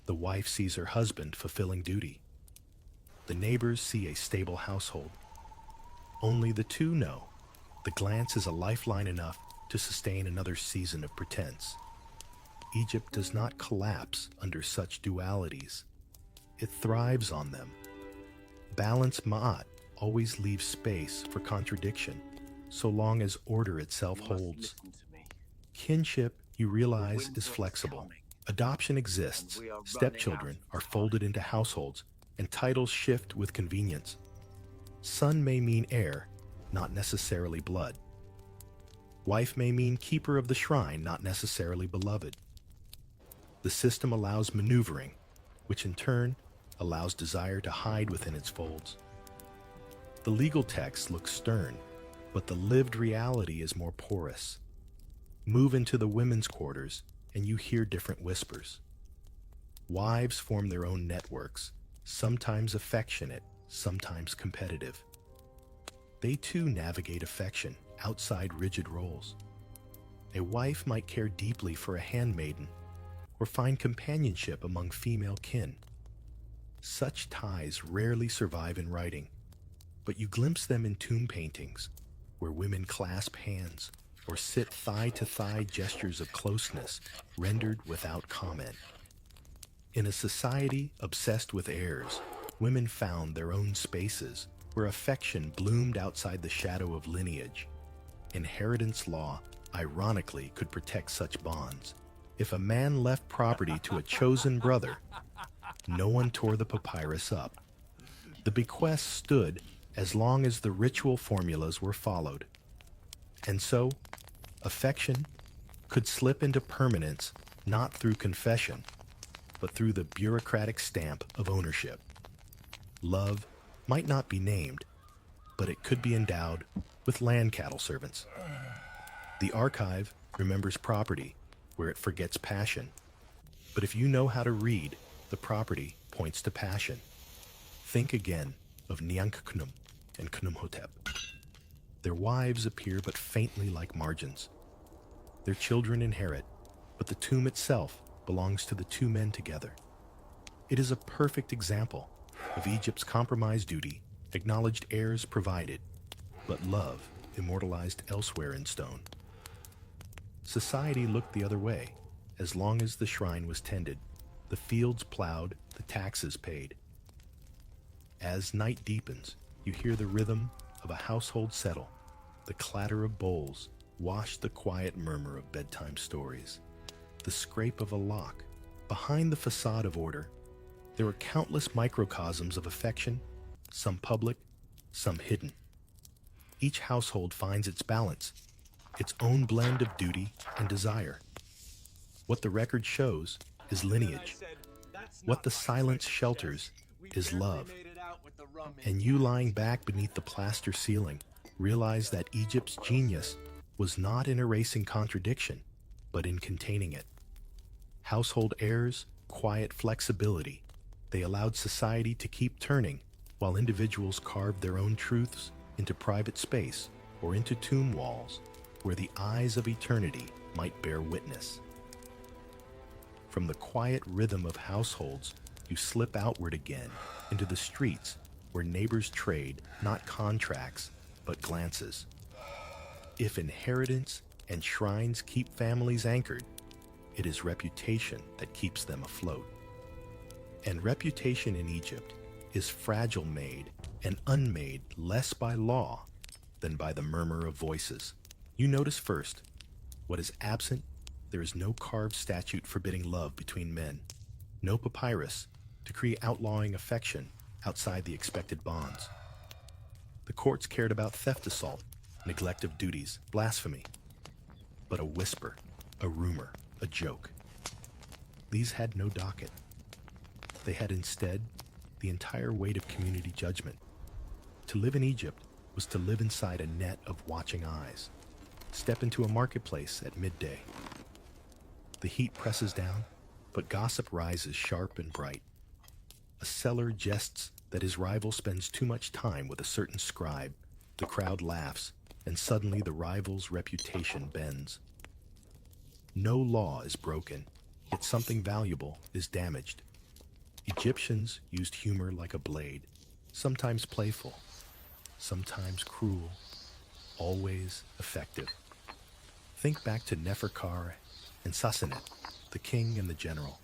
The wife sees her husband fulfilling duty. The neighbors see a stable household. Only the two know the glance is a lifeline enough to sustain another season of pretense. Egypt does not collapse under such dualities. It thrives on them. Balanced Ma'at always leaves space for contradiction, so long as order itself holds. Kinship, you realize, is flexible. Adoption exists. Stepchildren are folded into households, and titles shift with convenience. Son may mean heir, not necessarily blood. Wife may mean keeper of the shrine, not necessarily beloved. The system allows maneuvering, which in turn allows desire to hide within its folds. The legal text looks stern, but the lived reality is more porous. Move into the women's quarters, and you hear different whispers. Wives form their own networks, sometimes affectionate, sometimes competitive. They too navigate affection outside rigid roles. A wife might care deeply for a handmaiden, or find companionship among female kin. Such ties rarely survive in writing, but you glimpse them in tomb paintings, where women clasp hands or sit thigh-to-thigh, gestures of closeness rendered without comment. In a society obsessed with heirs, women found their own spaces where affection bloomed outside the shadow of lineage. Inheritance law, ironically, could protect such bonds. If a man left property to a chosen brother, no one tore the papyrus up. The bequest stood as long as the ritual formulas were followed. And so, affection could slip into permanence not through confession, but through the bureaucratic stamp of ownership. Love might not be named, but it could be endowed with land cattle servants. The archive remembers property where it forgets passion. But if you know how to read, the property points to passion. Think again of Nyankhnum and Khnumhotep. Their wives appear but faintly like margins. Their children inherit, but the tomb itself belongs to the two men together. It is a perfect example of Egypt's compromised duty, acknowledged heirs provided, but love immortalized elsewhere in stone. Society looked the other way. As long as the shrine was tended, the fields plowed, the taxes paid. As night deepens, you hear the rhythm of a household settle, the clatter of bowls, wash the quiet murmur of bedtime stories, the scrape of a lock. Behind the facade of order, there are countless microcosms of affection, some public, some hidden. Each household finds its balance, its own blend of duty and desire. What the record shows is lineage. What the silence shelters is love. And you lying back beneath the plaster ceiling realize that Egypt's genius was not in erasing contradiction, but in containing it. Household heirs, quiet flexibility. They allowed society to keep turning while individuals carved their own truths into private space or into tomb walls where the eyes of eternity might bear witness. From the quiet rhythm of households, you slip outward again into the streets where neighbors trade not contracts, but glances. If inheritance and shrines keep families anchored, it is reputation that keeps them afloat. And reputation in Egypt is fragile made and unmade less by law than by the murmur of voices. You notice first, what is absent, there is no carved statute forbidding love between men, no papyrus decree outlawing affection outside the expected bonds. The courts cared about theft assault, neglect of duties, blasphemy, but a whisper, a rumor, a joke. These had no docket. They had instead the entire weight of community judgment. To live in Egypt was to live inside a net of watching eyes. Step into a marketplace at midday. The heat presses down, but gossip rises sharp and bright. A seller jests that his rival spends too much time with a certain scribe. The crowd laughs, and suddenly the rival's reputation bends. No law is broken, yet something valuable is damaged. Egyptians used humor like a blade, sometimes playful, sometimes cruel, always effective. Think back to Neferkar and Sassanet, the king and the general.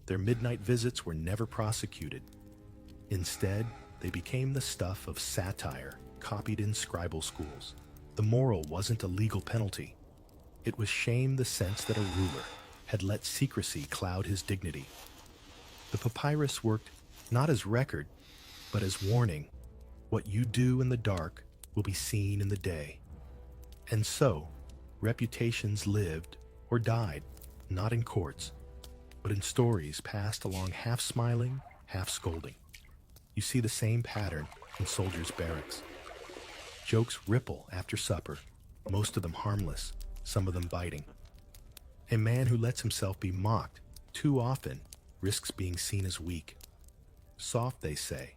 Their midnight visits were never prosecuted. Instead, they became the stuff of satire copied in scribal schools. The moral wasn't a legal penalty. It was shame the sense that a ruler had let secrecy cloud his dignity. The papyrus worked not as record, but as warning. What you do in the dark will be seen in the day. And so, reputations lived or died, not in courts, but in stories passed along half smiling, half scolding. You see the same pattern in soldiers' barracks. Jokes ripple after supper, most of them harmless, some of them biting. A man who lets himself be mocked too often risks being seen as weak. Soft, they say,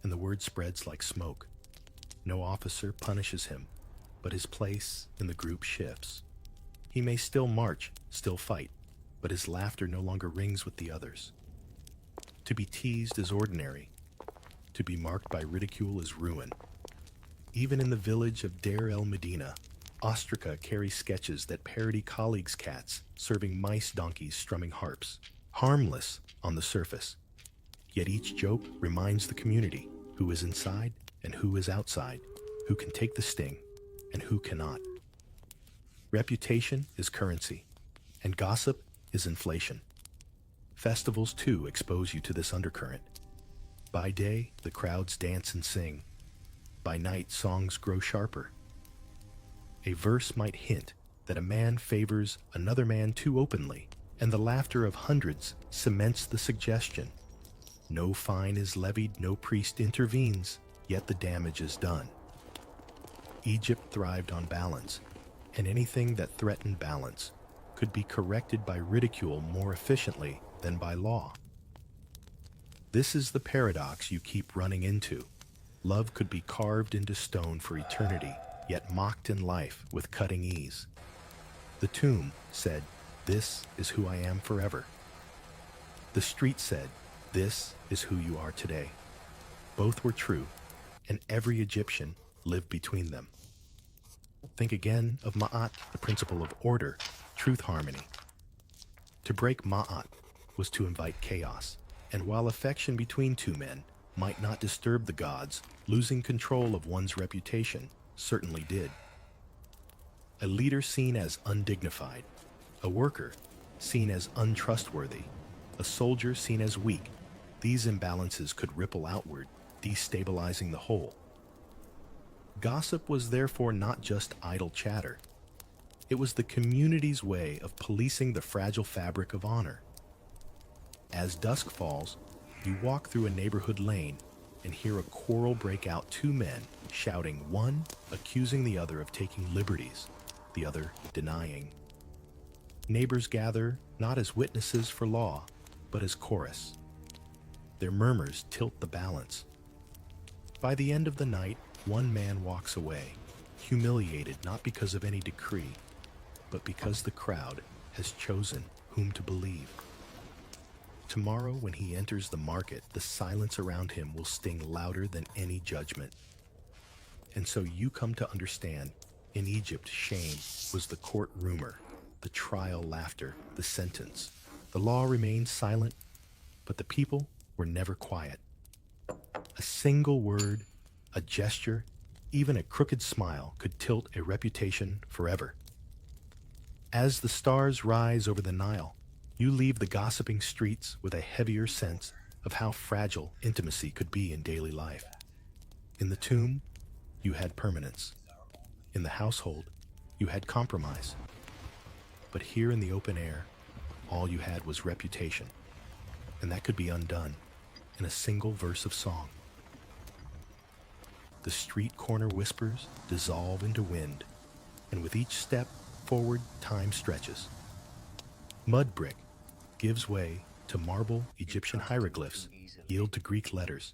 and the word spreads like smoke. No officer punishes him, but his place in the group shifts. He may still march, still fight, but his laughter no longer rings with the others. To be teased is ordinary. To be marked by ridicule is ruin. Even in the village of Deir el Medina, Ostraca carries sketches that parody colleagues' cats serving mice donkeys strumming harps. Harmless on the surface. Yet each joke reminds the community who is inside and who is outside, who can take the sting and who cannot. Reputation is currency, and gossip is inflation. Festivals, too, expose you to this undercurrent. By day, the crowds dance and sing. By night, songs grow sharper. A verse might hint that a man favors another man too openly, and the laughter of hundreds cements the suggestion. No fine is levied, no priest intervenes, yet the damage is done. Egypt thrived on balance, and anything that threatened balance could be corrected by ridicule more efficiently than by law. This is the paradox you keep running into. Love could be carved into stone for eternity, yet mocked in life with cutting ease. The tomb said, "This is who I am forever." The street said, "This is who you are today." Both were true, and every Egyptian lived between them. Think again of Ma'at, the principle of order, truth, harmony. To break Ma'at was to invite chaos, and while affection between two men might not disturb the gods, losing control of one's reputation certainly did. A leader seen as undignified, a worker seen as untrustworthy, a soldier seen as weak, these imbalances could ripple outward, destabilizing the whole. Gossip was therefore not just idle chatter. It was the community's way of policing the fragile fabric of honor. As dusk falls, you walk through a neighborhood lane and hear a quarrel break out, two men shouting, one accusing the other of taking liberties, the other denying. Neighbors gather not as witnesses for law, but as chorus. Their murmurs tilt the balance. By the end of the night, one man walks away, humiliated not because of any decree, but because the crowd has chosen whom to believe. Tomorrow, when he enters the market, the silence around him will sting louder than any judgment. And so you come to understand, in Egypt, shame was the court rumor, the trial laughter, the sentence. The law remained silent, but the people were never quiet. A single word, a gesture, even a crooked smile could tilt a reputation forever. As the stars rise over the Nile, you leave the gossiping streets with a heavier sense of how fragile intimacy could be in daily life. In the tomb, you had permanence. In the household, you had compromise. But here in the open air, all you had was reputation, and that could be undone in a single verse of song. The street corner whispers dissolve into wind, and with each step forward, time stretches. Mud brick gives way to marble. Egyptian hieroglyphs yield to Greek letters,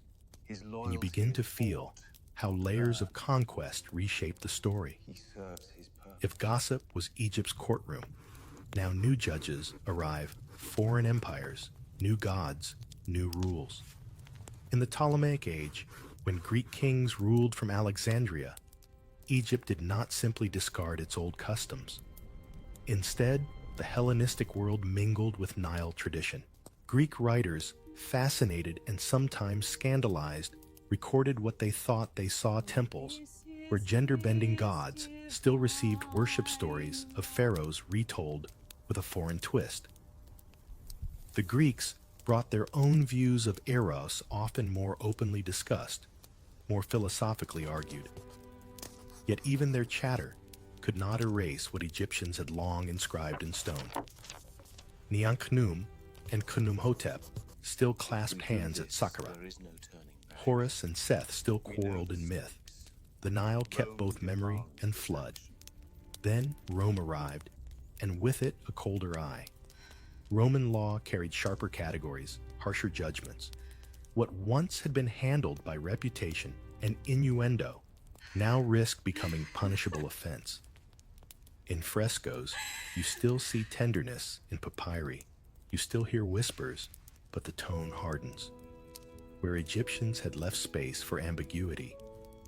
and you begin to feel how layers of conquest reshape the story. If gossip was Egypt's courtroom, now new judges arrive, foreign empires, new gods, new rules. In the Ptolemaic age, when Greek kings ruled from Alexandria, Egypt did not simply discard its old customs. Instead, the Hellenistic world mingled with Nile tradition. Greek writers, fascinated and sometimes scandalized, recorded what they thought they saw temples, where gender-bending gods still received worship stories of pharaohs retold with a foreign twist. The Greeks brought their own views of eros, often more openly discussed, more philosophically argued. Yet even their chatter could not erase what Egyptians had long inscribed in stone. Niankhnum and Khnumhotep still clasped hands at Saqqara. Horus and Seth still quarreled in myth. The Nile kept both memory and flood. Then Rome arrived, and with it a colder eye. Roman law carried sharper categories, harsher judgments. What once had been handled by reputation and innuendo now risked becoming punishable offense. In frescoes, you still see tenderness. In papyri, you still hear whispers, but the tone hardens. Where Egyptians had left space for ambiguity,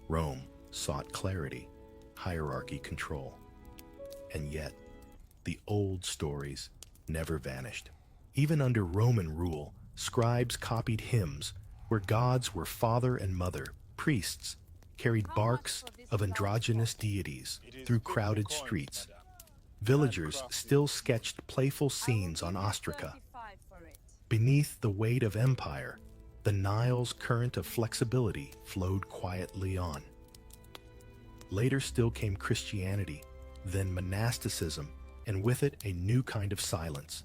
Rome sought clarity, hierarchy, control. And yet, the old stories never vanished. Even under Roman rule, scribes copied hymns where gods were father and mother. Priests carried barks of androgynous deities through crowded streets. Villagers still sketched playful scenes on ostraca. Beneath the weight of empire, the Nile's current of flexibility flowed quietly on. Later still came Christianity, then monasticism, and with it a new kind of silence.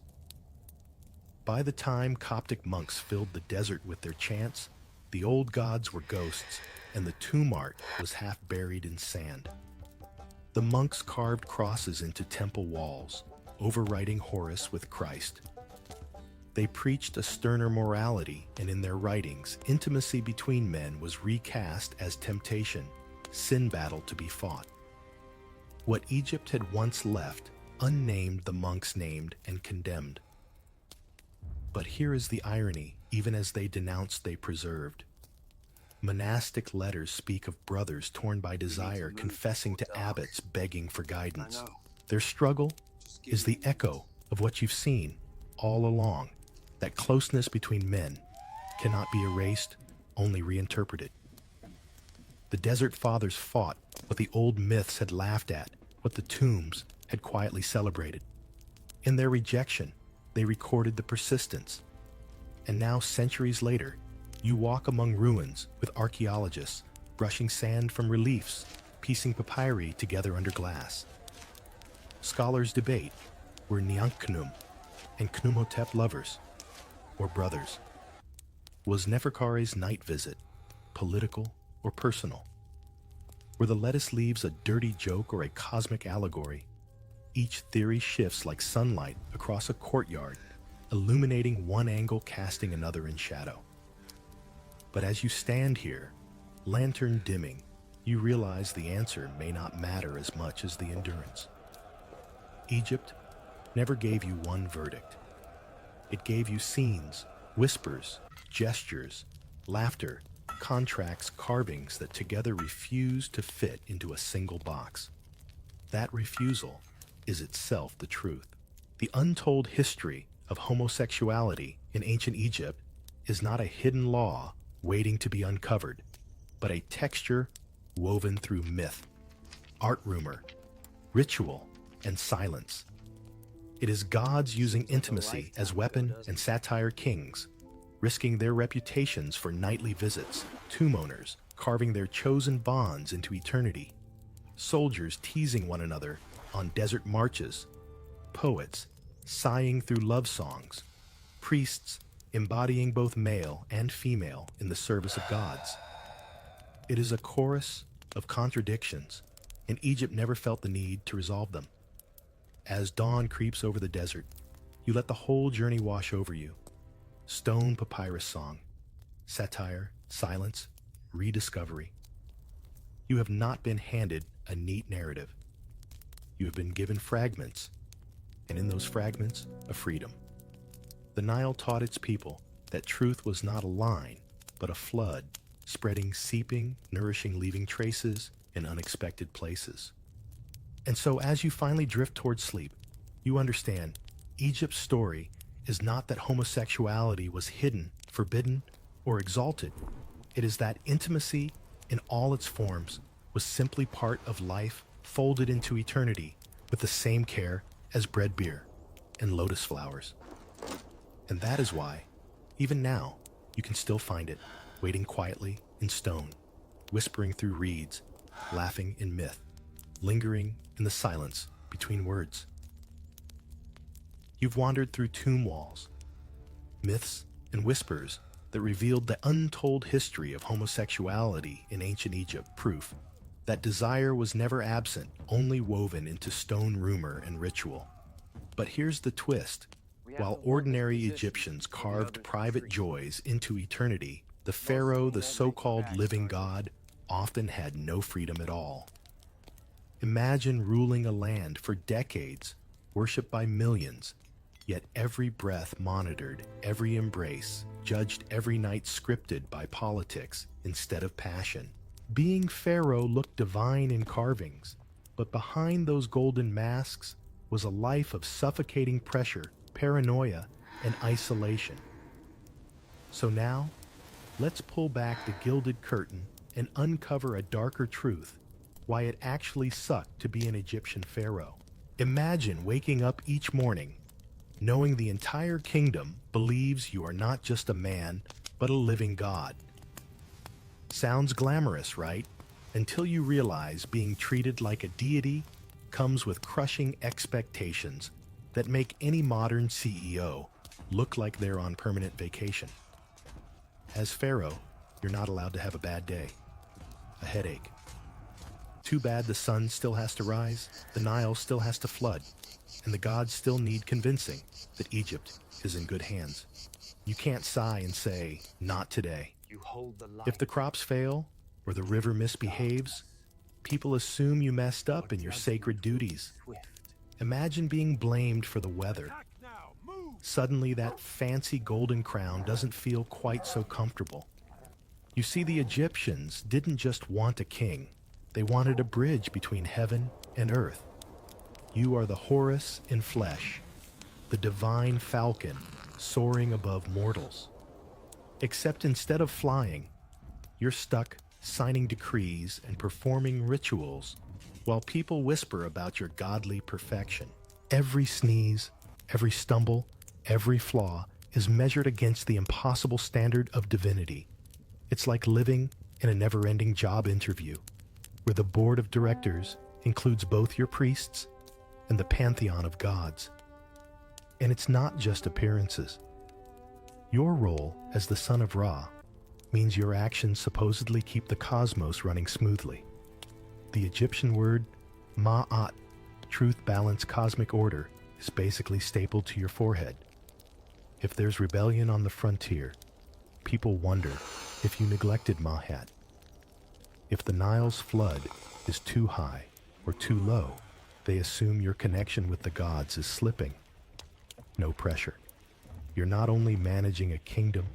By the time Coptic monks filled the desert with their chants, the old gods were ghosts, and the tomb art was half buried in sand. The monks carved crosses into temple walls, overwriting Horus with Christ. They preached a sterner morality, and in their writings, intimacy between men was recast as temptation, sin battle to be fought. What Egypt had once left, unnamed the monks named and condemned. But here is the irony, even as they denounced they preserved. Monastic letters speak of brothers torn by desire, confessing to abbots, begging for guidance. Their struggle is the echo of what you've seen all along, that closeness between men cannot be erased, only reinterpreted. The Desert Fathers fought what the old myths had laughed at, what the tombs had quietly celebrated. In their rejection, they recorded the persistence. And now, centuries later, you walk among ruins with archaeologists, brushing sand from reliefs, piecing papyri together under glass. Scholars debate, were Nyankhnum and Khnumhotep lovers or brothers? Was Neferkari's night visit political or personal? Were the lettuce leaves a dirty joke or a cosmic allegory? Each theory shifts like sunlight across a courtyard, illuminating one angle, casting another in shadow. But as you stand here, lantern dimming, you realize the answer may not matter as much as the endurance. Egypt never gave you one verdict. It gave you scenes, whispers, gestures, laughter, contracts, carvings that together refuse to fit into a single box. That refusal is itself the truth. The untold history of homosexuality in ancient Egypt is not a hidden law waiting to be uncovered, but a texture woven through myth, art rumor, ritual, and silence. It is gods using intimacy as weapon and satire kings, risking their reputations for nightly visits, tomb owners carving their chosen bonds into eternity, soldiers teasing one another on desert marches, poets sighing through love songs, priests embodying both male and female in the service of gods. It is a chorus of contradictions, and Egypt never felt the need to resolve them. As dawn creeps over the desert, you let the whole journey wash over you. Stone papyrus song, satire, silence, rediscovery. You have not been handed a neat narrative. You have been given fragments, and in those fragments, a freedom. The Nile taught its people that truth was not a line, but a flood, spreading, seeping, nourishing, leaving traces in unexpected places. And so as you finally drift towards sleep, you understand Egypt's story is not that homosexuality was hidden, forbidden, or exalted. It is that intimacy in all its forms was simply part of life, folded into eternity with the same care as bread beer and lotus flowers. And that is why, even now, you can still find it, waiting quietly in stone, whispering through reeds, laughing in myth, lingering in the silence between words. You've wandered through tomb walls, myths and whispers that revealed the untold history of homosexuality in ancient Egypt, proof that desire was never absent, only woven into stone rumor and ritual. But here's the twist. While ordinary Egyptians carved private joys into eternity, the pharaoh, the so-called living god, often had no freedom at all. Imagine ruling a land for decades, worshipped by millions, yet every breath monitored, every embrace judged, every night scripted by politics instead of passion. Being pharaoh looked divine in carvings, but behind those golden masks was a life of suffocating pressure, paranoia, and isolation. So now, let's pull back the gilded curtain and uncover a darker truth, why it actually sucked to be an Egyptian pharaoh. Imagine waking up each morning knowing the entire kingdom believes you are not just a man, but a living god. Sounds glamorous, right? Until you realize being treated like a deity comes with crushing expectations that make any modern CEO look like they're on permanent vacation. As Pharaoh, you're not allowed to have a bad day, a headache. Too bad the sun still has to rise, the Nile still has to flood, and the gods still need convincing that Egypt is in good hands. You can't sigh and say, not today. If the crops fail or the river misbehaves, people assume you messed up in your sacred duties. Imagine being blamed for the weather. Suddenly, that fancy golden crown doesn't feel quite so comfortable. You see, the Egyptians didn't just want a king. They wanted a bridge between heaven and earth. You are the Horus in flesh, the divine falcon soaring above mortals. Except instead of flying, you're stuck signing decrees and performing rituals while people whisper about your godly perfection. Every sneeze, every stumble, every flaw is measured against the impossible standard of divinity. It's like living in a never-ending job interview, where the board of directors includes both your priests and the pantheon of gods. And it's not just appearances. Your role as the son of Ra means your actions supposedly keep the cosmos running smoothly. The Egyptian word ma'at, truth, balance, cosmic order, is basically stapled to your forehead. If there's rebellion on the frontier, people wonder if you neglected Mahat. If the Nile's flood is too high or too low, they assume your connection with the gods is slipping. No pressure. You're not only managing a kingdom,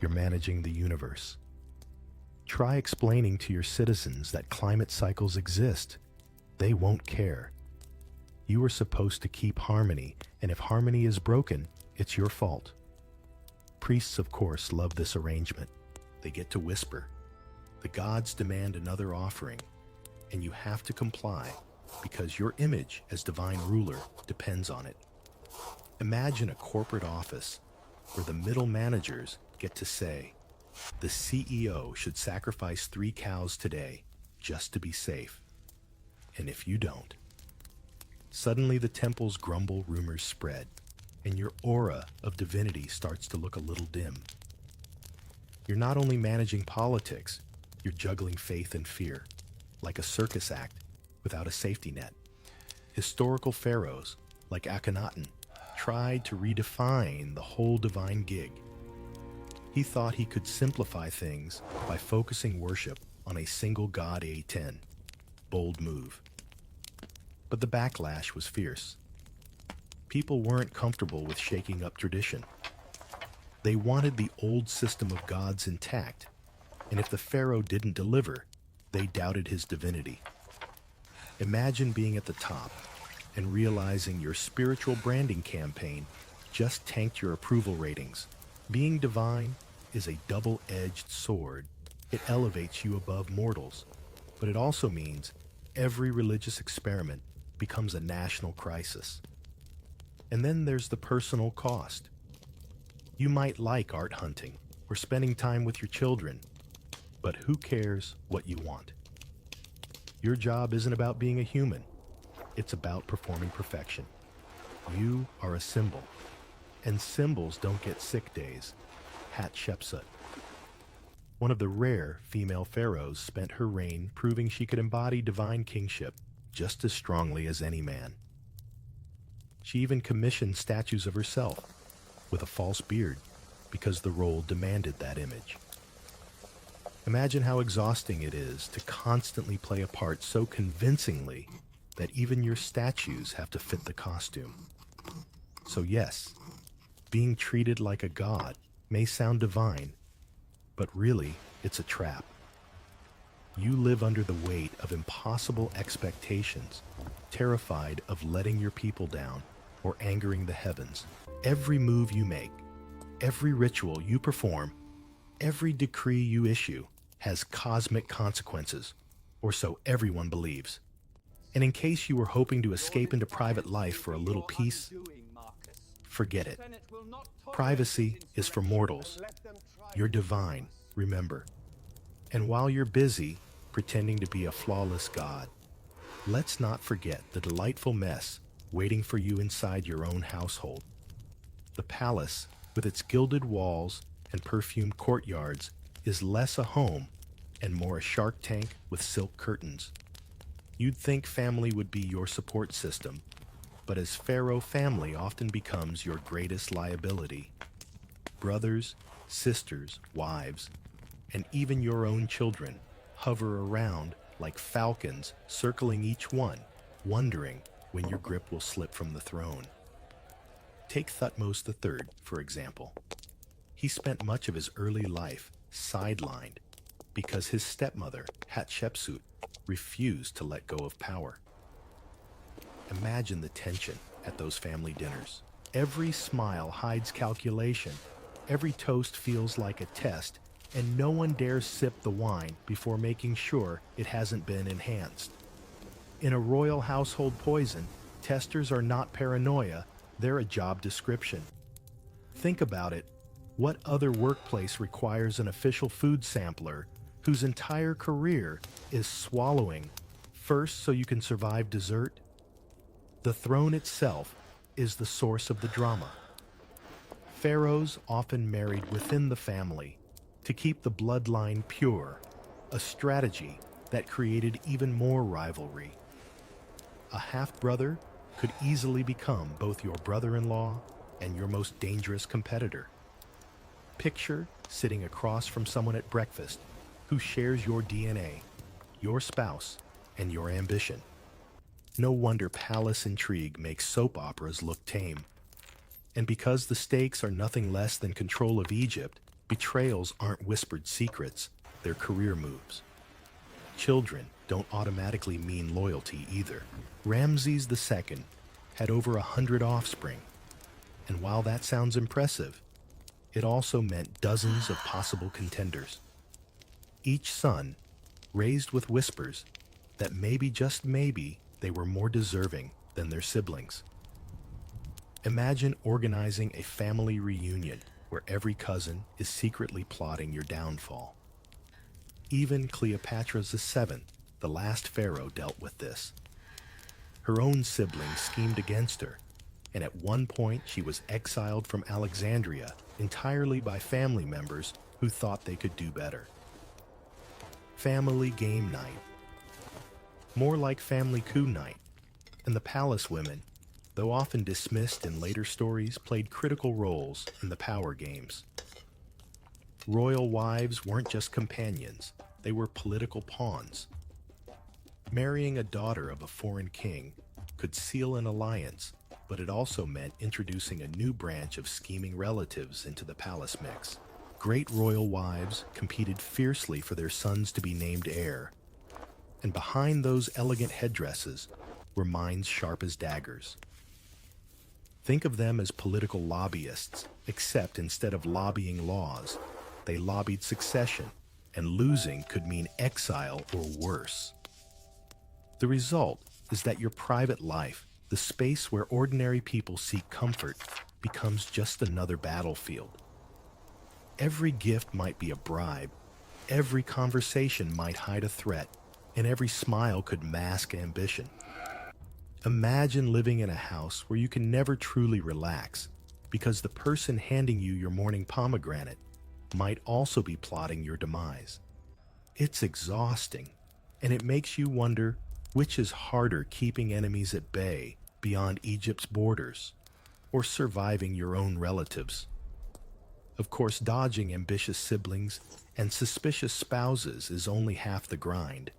you're managing the universe. Try explaining to your citizens that climate cycles exist. They won't care. You are supposed to keep harmony, and if harmony is broken, it's your fault. Priests, of course, love this arrangement. They get to whisper. The gods demand another offering, and you have to comply because your image as divine ruler depends on it. Imagine a corporate office where the middle managers get to say, the CEO should sacrifice 3 cows today just to be safe. And if you don't, suddenly the temple's grumble rumors spread, and your aura of divinity starts to look a little dim. You're not only managing politics, you're juggling faith and fear, like a circus act without a safety net. Historical pharaohs, like Akhenaten, tried to redefine the whole divine gig. He thought he could simplify things by focusing worship on a single god A10. Bold move. But the backlash was fierce. People weren't comfortable with shaking up tradition. They wanted the old system of gods intact, and if the pharaoh didn't deliver, they doubted his divinity. Imagine being at the top and realizing your spiritual branding campaign just tanked your approval ratings. Being divine is a double-edged sword. It elevates you above mortals, but it also means every religious experiment becomes a national crisis. And then there's the personal cost. You might like art hunting or spending time with your children, but who cares what you want? Your job isn't about being a human. It's about performing perfection. You are a symbol, and symbols don't get sick days. Hatshepsut, one of the rare female pharaohs, spent her reign proving she could embody divine kingship just as strongly as any man. She even commissioned statues of herself with a false beard because the role demanded that image. Imagine how exhausting it is to constantly play a part so convincingly that even your statues have to fit the costume. So yes, being treated like a god may sound divine, but really it's a trap. You live under the weight of impossible expectations, terrified of letting your people down or angering the heavens. Every move you make, every ritual you perform, every decree you issue has cosmic consequences, or so everyone believes. And in case you were hoping to escape into private life for a little peace, forget it. Privacy is for mortals. You're divine, remember. And while you're busy pretending to be a flawless god, Let's not forget the delightful mess waiting for you inside your own household. The palace, with its gilded walls and perfumed courtyards, is less a home and more a shark tank with silk curtains. You'd think family would be your support system, but as pharaoh, family often becomes your greatest liability. Brothers, sisters, wives, and even your own children hover around like falcons, circling each one, wondering when your grip will slip from the throne. Take Thutmose III, for example. He spent much of his early life sidelined because his stepmother, Hatshepsut, refused to let go of power. Imagine the tension at those family dinners. Every smile hides calculation, every toast feels like a test, and no one dares sip the wine before making sure it hasn't been enhanced. In a royal household poison, testers are not paranoia, they're a job description. Think about it. What other workplace requires an official food sampler whose entire career is swallowing, first so you can survive dessert? The throne itself is the source of the drama. Pharaohs often married within the family to keep the bloodline pure, a strategy that created even more rivalry. A half-brother could easily become both your brother-in-law and your most dangerous competitor. Picture sitting across from someone at breakfast who shares your DNA, your spouse, and your ambition. No wonder palace intrigue makes soap operas look tame. And because the stakes are nothing less than control of Egypt, betrayals aren't whispered secrets, they're career moves. Children don't automatically mean loyalty either. Ramses II had over 100 offspring, and while that sounds impressive, it also meant dozens of possible contenders. Each son raised with whispers that maybe, just maybe, they were more deserving than their siblings. Imagine organizing a family reunion where every cousin is secretly plotting your downfall. Even Cleopatra VII, the last pharaoh, dealt with this. Her own siblings schemed against her, and at one point she was exiled from Alexandria entirely by family members who thought they could do better. Family game night. More like family coup night. And the palace women, though often dismissed in later stories, played critical roles in the power games. Royal wives weren't just companions, they were political pawns. Marrying a daughter of a foreign king could seal an alliance, but it also meant introducing a new branch of scheming relatives into the palace mix. Great royal wives competed fiercely for their sons to be named heir. And behind those elegant headdresses were minds sharp as daggers. Think of them as political lobbyists, except instead of lobbying laws, they lobbied succession, and losing could mean exile or worse. The result is that your private life, the space where ordinary people seek comfort, becomes just another battlefield. Every gift might be a bribe, every conversation might hide a threat, and every smile could mask ambition. Imagine living in a house where you can never truly relax because the person handing you your morning pomegranate might also be plotting your demise. It's exhausting, and it makes you wonder which is harder, keeping enemies at bay beyond Egypt's borders or surviving your own relatives. Of course, dodging ambitious siblings and suspicious spouses is only half the grind.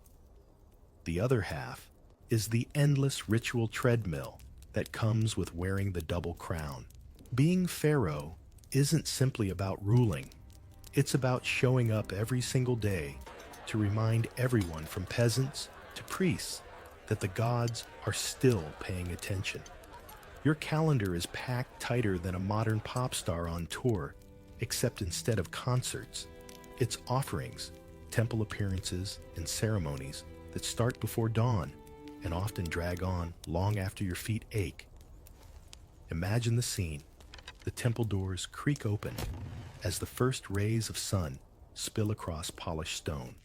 The other half is the endless ritual treadmill that comes with wearing the double crown. Being pharaoh isn't simply about ruling. It's about showing up every single day to remind everyone from peasants to priests that the gods are still paying attention. Your calendar is packed tighter than a modern pop star on tour, except instead of concerts, it's offerings, temple appearances, and ceremonies that start before dawn and often drag on long after your feet ache. Imagine the scene. The temple doors creak open as the first rays of sun spill across polished stone.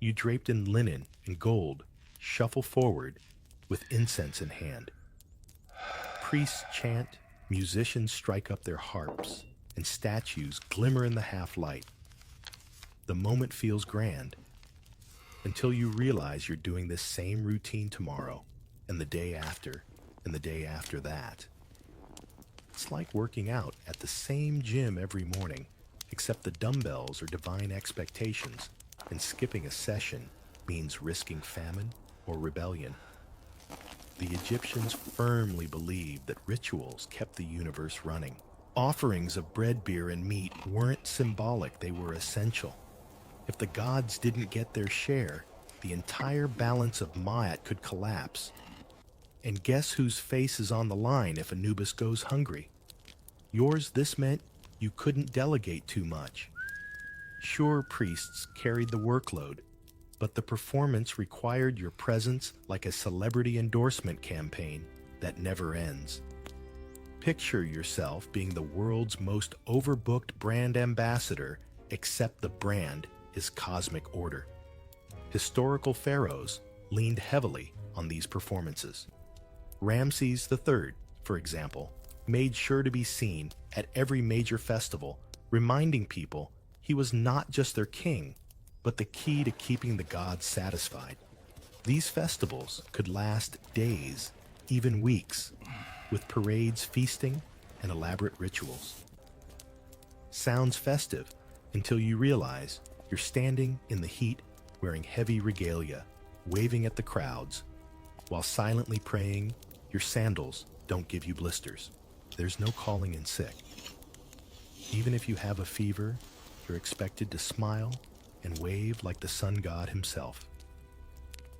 You, draped in linen and gold, shuffle forward with incense in hand. Priests chant, musicians strike up their harps, and statues glimmer in the half-light. The moment feels grand, until you realize you're doing this same routine tomorrow, and the day after, and the day after that. It's like working out at the same gym every morning, except the dumbbells are divine expectations, and skipping a session means risking famine or rebellion. The Egyptians firmly believed that rituals kept the universe running. Offerings of bread, beer, and meat weren't symbolic, they were essential. If the gods didn't get their share, the entire balance of Ma'at could collapse. And guess whose face is on the line if Anubis goes hungry? Yours. This meant you couldn't delegate too much. Sure, priests carried the workload, but the performance required your presence like a celebrity endorsement campaign that never ends. Picture yourself being the world's most overbooked brand ambassador, except the brand is cosmic order. Historical pharaohs leaned heavily on these performances. Ramses III, for example, made sure to be seen at every major festival, reminding people he was not just their king, but the key to keeping the gods satisfied. These festivals could last days, even weeks, with parades, feasting, and elaborate rituals. Sounds festive until you realize you're standing in the heat wearing heavy regalia, waving at the crowds, while silently praying your sandals don't give you blisters. There's no calling in sick. Even if you have a fever, you're expected to smile and wave like the sun god himself.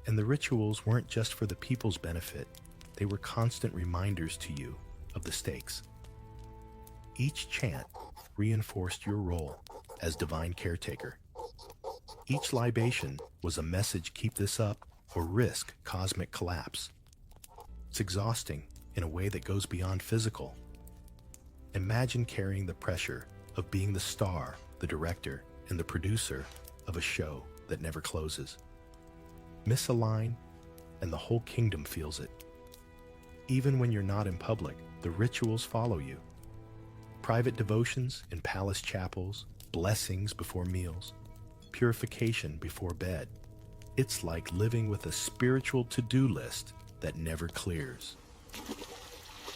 And the rituals weren't just for the people's benefit, they were constant reminders to you of the stakes. Each chant reinforced your role as divine caretaker. Each libation was a message: keep this up or risk cosmic collapse. It's exhausting in a way that goes beyond physical. Imagine carrying the pressure of being the star, the director, and the producer of a show that never closes. Miss a line, and the whole kingdom feels it. Even when you're not in public, the rituals follow you. Private devotions in palace chapels, blessings before meals, purification before bed. It's like living with a spiritual to-do list that never clears.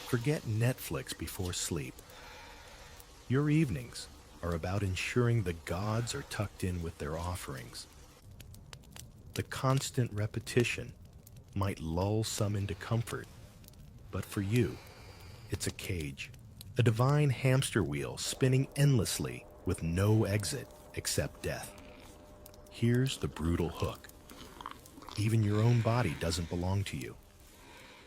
Forget Netflix before sleep. Your evenings are about ensuring the gods are tucked in with their offerings. The constant repetition might lull some into comfort, but for you, it's a cage, a divine hamster wheel spinning endlessly with no exit except death. Here's the brutal hook. Even your own body doesn't belong to you.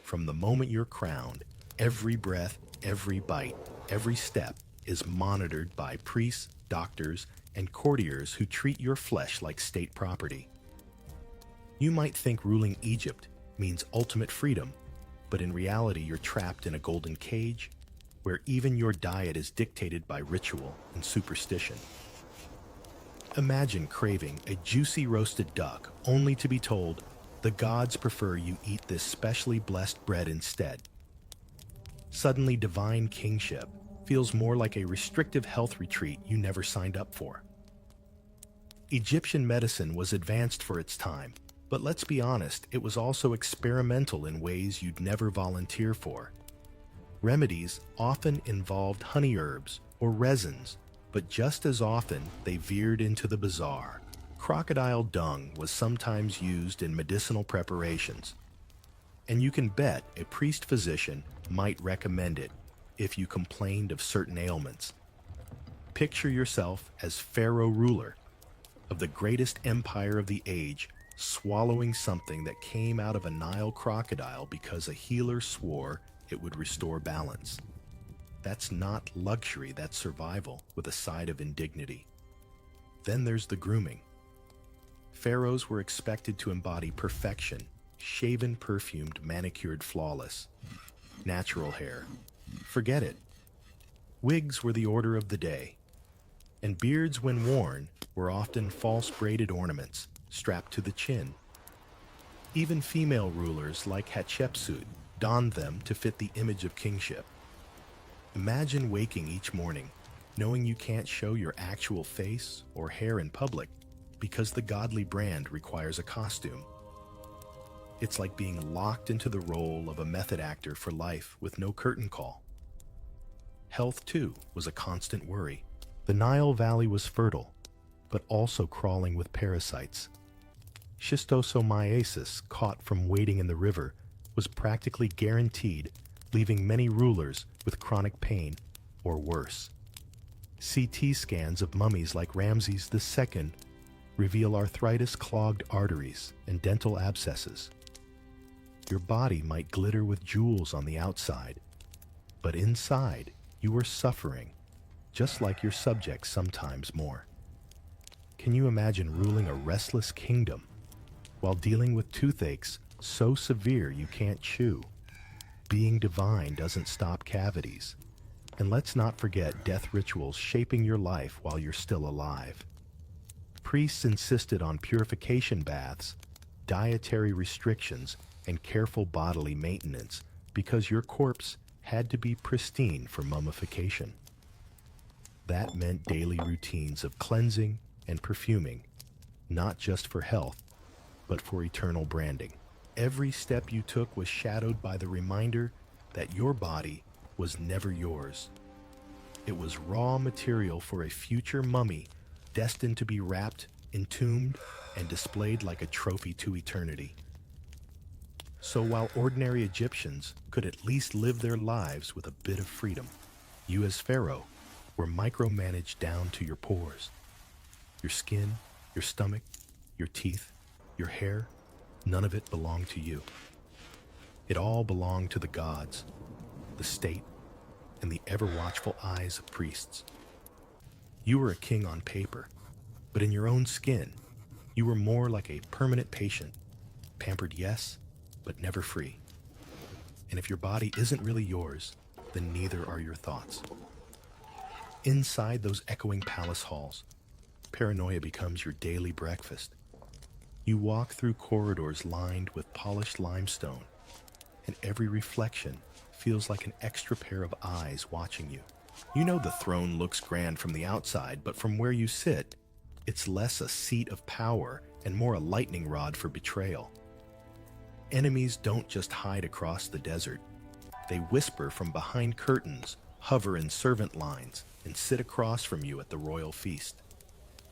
From the moment you're crowned, every breath, every bite, every step is monitored by priests, doctors, and courtiers who treat your flesh like state property. You might think ruling Egypt means ultimate freedom, but in reality you're trapped in a golden cage where even your diet is dictated by ritual and superstition. Imagine craving a juicy roasted duck only to be told the gods prefer you eat this specially blessed bread instead. Suddenly, divine kingship feels more like a restrictive health retreat you never signed up for. Egyptian medicine was advanced for its time, but let's be honest, it was also experimental in ways you'd never volunteer for. Remedies often involved honey herbs or resins, but just as often they veered into the bizarre. Crocodile dung was sometimes used in medicinal preparations, and you can bet a priest-physician might recommend it if you complained of certain ailments. Picture yourself as pharaoh ruler of the greatest empire of the age, swallowing something that came out of a Nile crocodile because a healer swore it would restore balance. That's not luxury, that's survival with a side of indignity. Then there's the grooming. Pharaohs were expected to embody perfection, shaven, perfumed, manicured, flawless. Natural hair. Forget it. Wigs were the order of the day, and beards, when worn, were often false braided ornaments strapped to the chin. Even female rulers like Hatshepsut donned them to fit the image of kingship. Imagine waking each morning knowing you can't show your actual face or hair in public because the godly brand requires a costume. It's like being locked into the role of a method actor for life with no curtain call. Health, too, was a constant worry. The Nile Valley was fertile, but also crawling with parasites. Schistosomiasis, caught from wading in the river, was practically guaranteed, leaving many rulers with chronic pain or worse. CT scans of mummies like Ramses II reveal arthritis, clogged arteries, and dental abscesses. Your body might glitter with jewels on the outside, but inside you were suffering, just like your subjects, sometimes more. Can you imagine ruling a restless kingdom while dealing with toothaches so severe you can't chew? Being divine doesn't stop cavities. And let's not forget death rituals shaping your life while you're still alive. Priests insisted on purification baths, dietary restrictions, and careful bodily maintenance because your corpse had to be pristine for mummification. That meant daily routines of cleansing and perfuming, not just for health, but for eternal branding. Every step you took was shadowed by the reminder that your body was never yours. It was raw material for a future mummy destined to be wrapped, entombed, and displayed like a trophy to eternity. So while ordinary Egyptians could at least live their lives with a bit of freedom, you as pharaoh were micromanaged down to your pores. Your skin, your stomach, your teeth, your hair, none of it belonged to you. It all belonged to the gods, the state, and the ever-watchful eyes of priests. You were a king on paper, but in your own skin, you were more like a permanent patient, pampered, yes, but never free. And if your body isn't really yours, then neither are your thoughts. Inside those echoing palace halls, paranoia becomes your daily breakfast. You walk through corridors lined with polished limestone, and every reflection feels like an extra pair of eyes watching you. You know the throne looks grand from the outside, but from where you sit, it's less a seat of power and more a lightning rod for betrayal. Enemies don't just hide across the desert. They whisper from behind curtains, hover in servant lines, and sit across from you at the royal feast.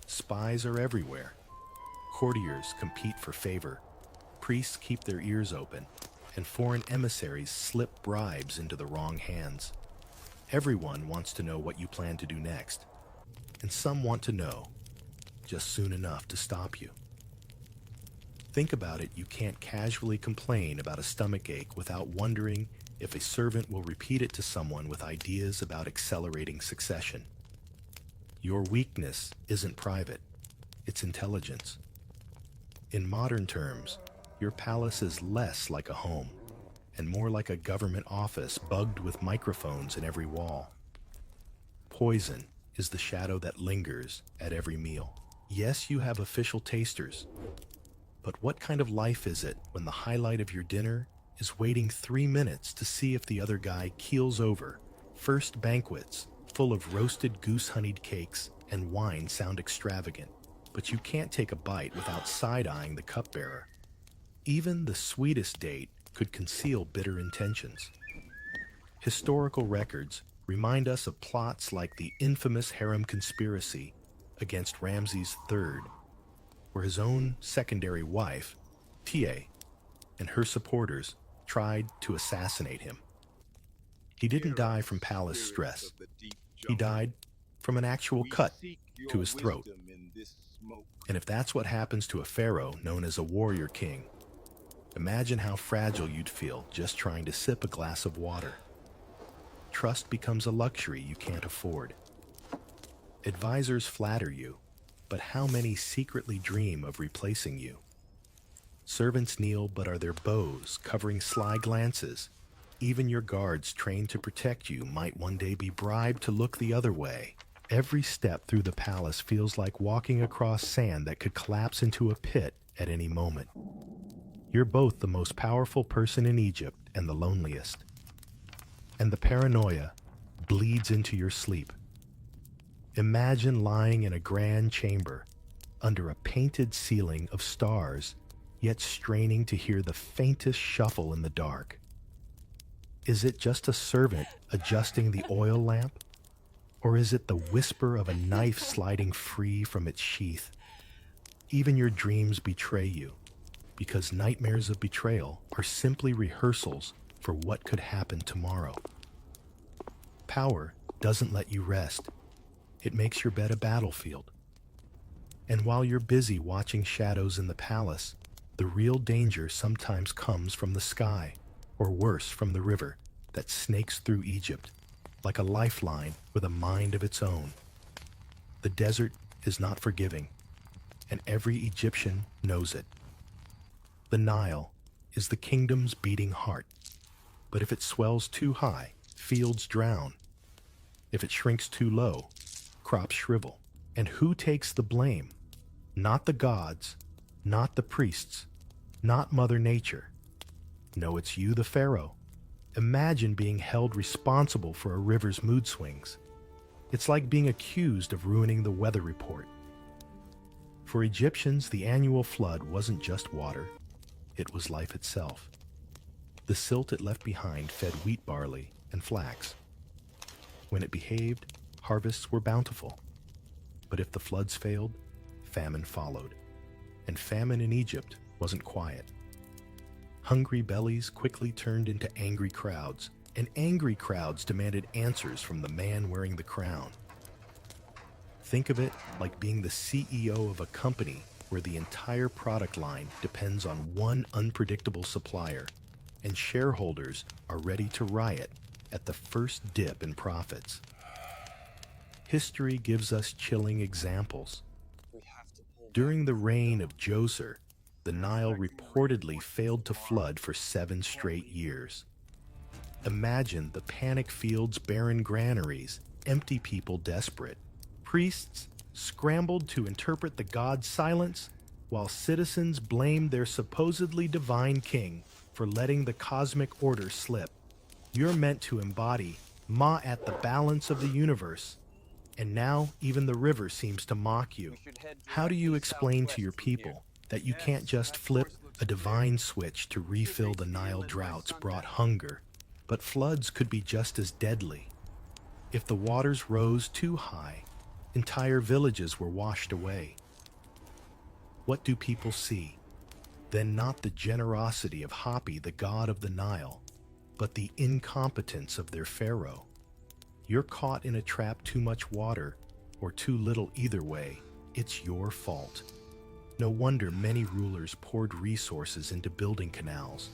Spies are everywhere. Courtiers compete for favor. Priests keep their ears open, and foreign emissaries slip bribes into the wrong hands. Everyone wants to know what you plan to do next, and some want to know just soon enough to stop you. Think about it, you can't casually complain about a stomachache without wondering if a servant will repeat it to someone with ideas about accelerating succession. Your weakness isn't private, it's intelligence. In modern terms, your palace is less like a home and more like a government office bugged with microphones in every wall. Poison is the shadow that lingers at every meal. Yes, you have official tasters, but what kind of life is it when the highlight of your dinner is waiting 3 minutes to see if the other guy keels over? First banquets, full of roasted goose-honeyed cakes and wine, sound extravagant, but you can't take a bite without side-eyeing the cupbearer. Even the sweetest date could conceal bitter intentions. Historical records remind us of plots like the infamous harem conspiracy against Ramses III, where his own secondary wife, Tia, and her supporters tried to assassinate him. He didn't die from palace stress. He died from an actual cut to his throat. And if that's what happens to a pharaoh known as a warrior king, imagine how fragile you'd feel just trying to sip a glass of water. Trust becomes a luxury you can't afford. Advisors flatter you, but how many secretly dream of replacing you? Servants kneel but are their bows covering sly glances. Even your guards trained to protect you might one day be bribed to look the other way. Every step through the palace feels like walking across sand that could collapse into a pit at any moment. You're both the most powerful person in Egypt and the loneliest. And the paranoia bleeds into your sleep. Imagine lying in a grand chamber under a painted ceiling of stars, yet straining to hear the faintest shuffle in the dark. Is it just a servant adjusting the oil lamp? Or is it the whisper of a knife sliding free from its sheath? Even your dreams betray you, because nightmares of betrayal are simply rehearsals for what could happen tomorrow. Power doesn't let you rest. It makes your bed a battlefield. And while you're busy watching shadows in the palace, the real danger sometimes comes from the sky, or worse, from the river that snakes through Egypt, like a lifeline with a mind of its own. The desert is not forgiving, and every Egyptian knows it. The Nile is the kingdom's beating heart, but if it swells too high, fields drown. If it shrinks too low, crops shrivel. And who takes the blame? Not the gods, not the priests, not Mother Nature. No, it's you, the pharaoh. Imagine being held responsible for a river's mood swings. It's like being accused of ruining the weather report. For Egyptians, the annual flood wasn't just water, it was life itself. The silt it left behind fed wheat, barley, and flax. When it behaved, harvests were bountiful. But if the floods failed, famine followed. And famine in Egypt wasn't quiet. Hungry bellies quickly turned into angry crowds, and angry crowds demanded answers from the man wearing the crown. Think of it like being the CEO of a company where the entire product line depends on one unpredictable supplier, and shareholders are ready to riot at the first dip in profits. History gives us chilling examples. During the reign of Djoser, the Nile reportedly failed to flood for 7 straight years. Imagine the panic fields, barren granaries, empty people desperate. Priests scrambled to interpret the god's silence, while citizens blamed their supposedly divine king for letting the cosmic order slip. You're meant to embody Ma at the balance of the universe, and now even the river seems to mock you. How do you explain to your people that you can't just flip a divine switch to refill the Nile droughts brought hunger, but floods could be just as deadly? If the waters rose too high, entire villages were washed away. What do people see? Then not the generosity of Hapi, the god of the Nile, but the incompetence of their pharaoh. You're caught in a trap, too much water, or too little. Either way, it's your fault. No wonder many rulers poured resources into building canals,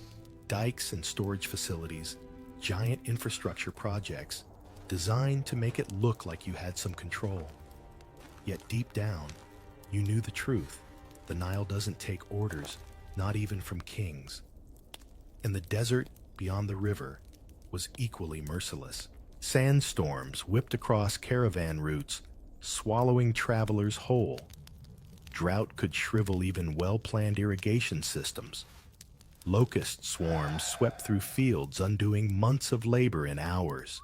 dikes and storage facilities, giant infrastructure projects, designed to make it look like you had some control. Yet deep down, you knew the truth. The Nile doesn't take orders, not even from kings. And the desert beyond the river was equally merciless. Sandstorms whipped across caravan routes, swallowing travelers whole. Drought could shrivel even well-planned irrigation systems. Locust swarms swept through fields, undoing months of labor in hours.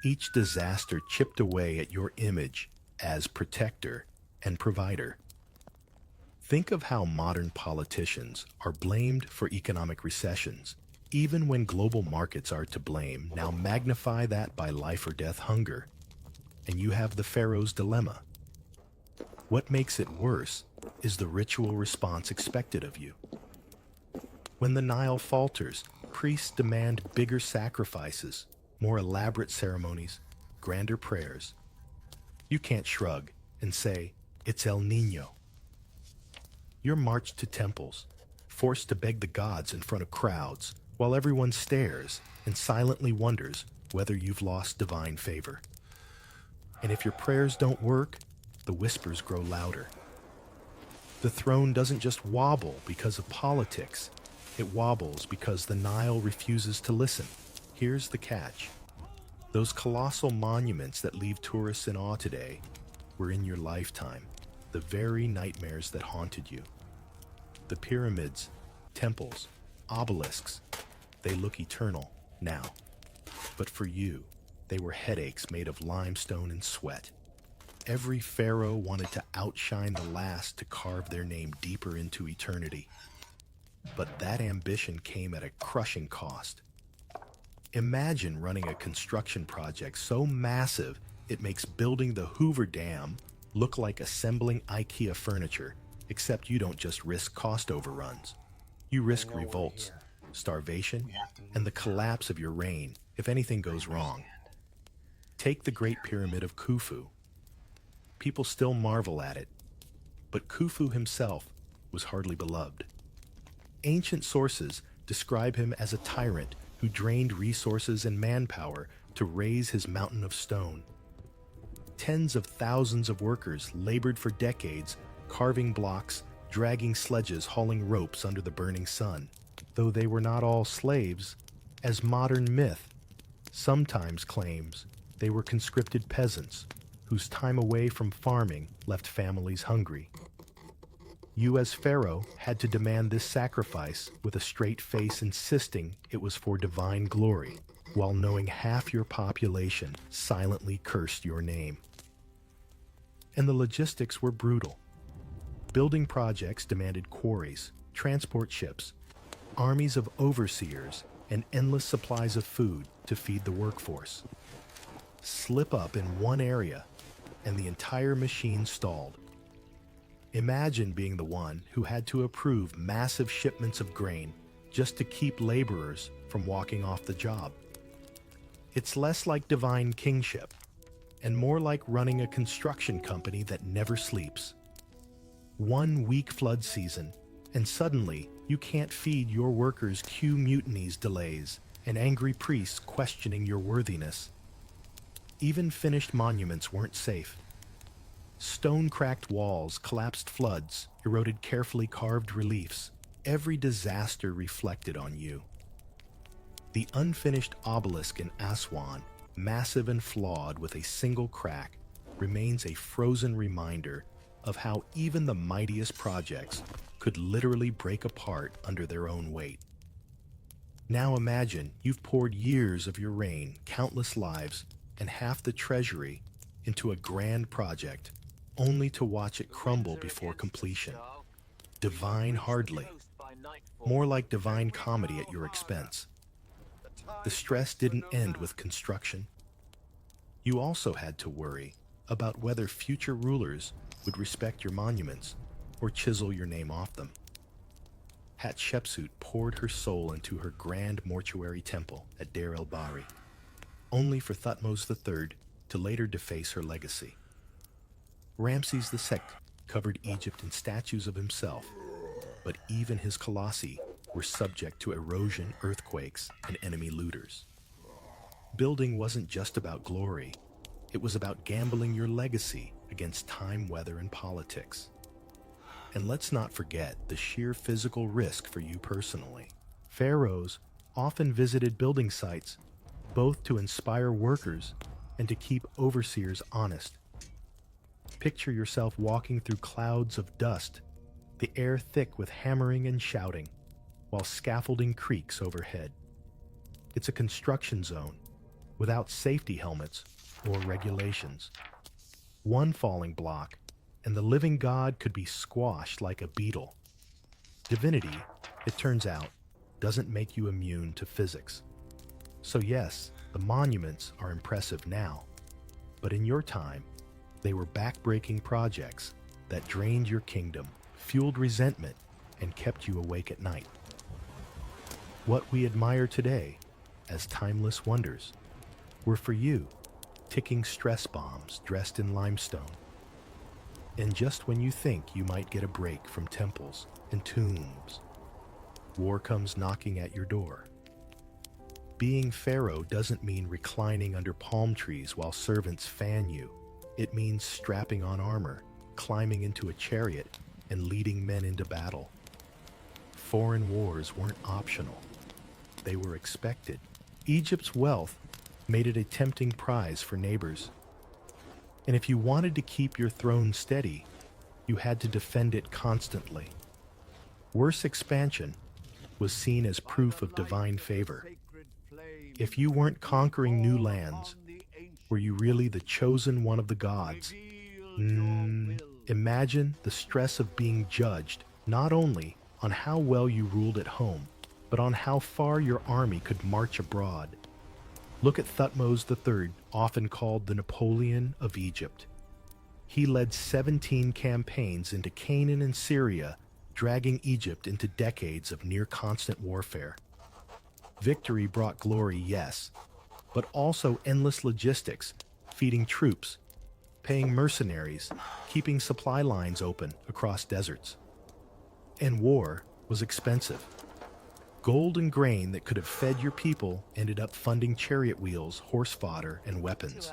Each disaster chipped away at your image as protector and provider. Think of how modern politicians are blamed for economic recessions. Even when global markets are to blame, now magnify that by life or death hunger, and you have the pharaoh's dilemma. What makes it worse is the ritual response expected of you. When the Nile falters, priests demand bigger sacrifices, more elaborate ceremonies, grander prayers. You can't shrug and say, "It's El Niño." You're marched to temples, forced to beg the gods in front of crowds, while everyone stares and silently wonders whether you've lost divine favor. And if your prayers don't work, the whispers grow louder. The throne doesn't just wobble because of politics. It wobbles because the Nile refuses to listen. Here's the catch. Those colossal monuments that leave tourists in awe today were in your lifetime, the very nightmares that haunted you. The pyramids Temples, obelisks, they look eternal now. But for you, they were headaches made of limestone and sweat. Every pharaoh wanted to outshine the last to carve their name deeper into eternity. But that ambition came at a crushing cost. Imagine running a construction project so massive it makes building the Hoover Dam look like assembling IKEA furniture, except you don't just risk cost overruns. You risk revolts, starvation, and the collapse of your reign if anything goes wrong. Take the Great Pyramid of Khufu. People still marvel at it, but Khufu himself was hardly beloved. Ancient sources describe him as a tyrant who drained resources and manpower to raise his mountain of stone. Tens of thousands of workers labored for decades, carving blocks, dragging sledges, hauling ropes under the burning sun. Though they were not all slaves, as modern myth sometimes claims they were conscripted peasants whose time away from farming left families hungry. You as pharaoh had to demand this sacrifice with a straight face, insisting it was for divine glory, while knowing half your population silently cursed your name. And the logistics were brutal. Building projects demanded quarries, transport ships, armies of overseers, and endless supplies of food to feed the workforce. Slip up in one area, and the entire machine stalled. Imagine being the one who had to approve massive shipments of grain just to keep laborers from walking off the job. It's less like divine kingship, and more like running a construction company that never sleeps. One weak flood season, and suddenly you can't feed your workers, cue mutinies, delays, and angry priests questioning your worthiness. Even finished monuments weren't safe. Stone-cracked walls, collapsed floods, eroded carefully carved reliefs. Every disaster reflected on you. The unfinished obelisk in Aswan, massive and flawed with a single crack, remains a frozen reminder of how even the mightiest projects could literally break apart under their own weight. Now imagine you've poured years of your reign, countless lives, and half the treasury into a grand project, only to watch it crumble before completion. Divine hardly. More like divine comedy at your expense. The stress didn't end with construction. You also had to worry about whether future rulers would respect your monuments or chisel your name off them. Hatshepsut poured her soul into her grand mortuary temple at Deir el-Bahri, only for Thutmose III to later deface her legacy. Ramses II covered Egypt in statues of himself, but even his colossi were subject to erosion, earthquakes, and enemy looters. Building wasn't just about glory, it was about gambling your legacy against time, weather, and politics. And let's not forget the sheer physical risk for you personally. Pharaohs often visited building sites both to inspire workers and to keep overseers honest. Picture yourself walking through clouds of dust, the air thick with hammering and shouting, while scaffolding creaks overhead. It's a construction zone, without safety helmets or regulations. One falling block, and the living god could be squashed like a beetle. Divinity, it turns out, doesn't make you immune to physics. So yes, the monuments are impressive now, but in your time, they were back-breaking projects that drained your kingdom, fueled resentment, and kept you awake at night. What we admire today as timeless wonders were for you ticking stress bombs dressed in limestone. And just when you think you might get a break from temples and tombs, war comes knocking at your door. Being pharaoh doesn't mean reclining under palm trees while servants fan you. It means strapping on armor, climbing into a chariot, and leading men into battle. Foreign wars weren't optional. They were expected. Egypt's wealth made it a tempting prize for neighbors. And if you wanted to keep your throne steady, you had to defend it constantly. Worse expansion was seen as proof of divine favor. If you weren't conquering new lands, were you really the chosen one of the gods? Imagine the stress of being judged not only on how well you ruled at home, but on how far your army could march abroad. Look at Thutmose III, often called the Napoleon of Egypt. He led 17 campaigns into Canaan and Syria, dragging Egypt into decades of near-constant warfare. Victory brought glory, yes, but also endless logistics, feeding troops, paying mercenaries, keeping supply lines open across deserts. And war was expensive. Gold and grain that could have fed your people ended up funding chariot wheels, horse fodder, and weapons.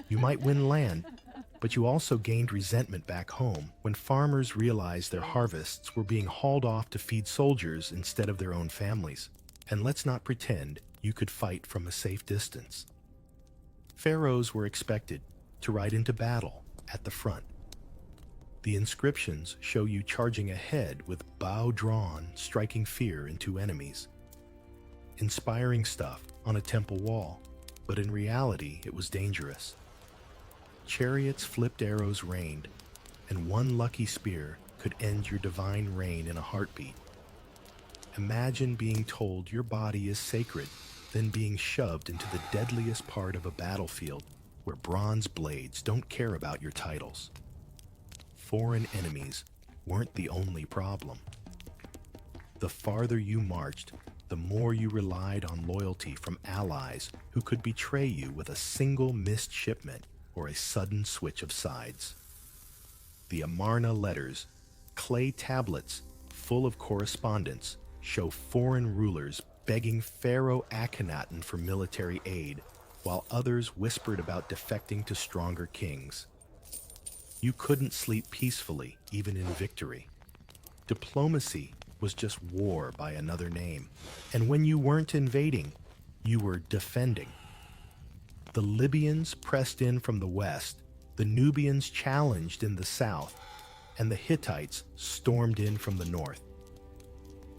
You might win land, but you also gained resentment back home when farmers realized their harvests were being hauled off to feed soldiers instead of their own families. And let's not pretend you could fight from a safe distance. Pharaohs were expected to ride into battle at the front. The inscriptions show you charging ahead with bow drawn, striking fear into enemies. Inspiring stuff on a temple wall, but in reality it was dangerous. Chariots flipped arrows rained, and one lucky spear could end your divine reign in a heartbeat. Imagine being told your body is sacred, then being shoved into the deadliest part of a battlefield where bronze blades don't care about your titles. Foreign enemies weren't the only problem. The farther you marched, the more you relied on loyalty from allies who could betray you with a single missed shipment or a sudden switch of sides. The Amarna letters, clay tablets full of correspondence, show foreign rulers begging Pharaoh Akhenaten for military aid, while others whispered about defecting to stronger kings. You couldn't sleep peacefully, even in victory. Diplomacy was just war by another name, and when you weren't invading, you were defending. The Libyans pressed in from the west, the Nubians challenged in the south, and the Hittites stormed in from the north.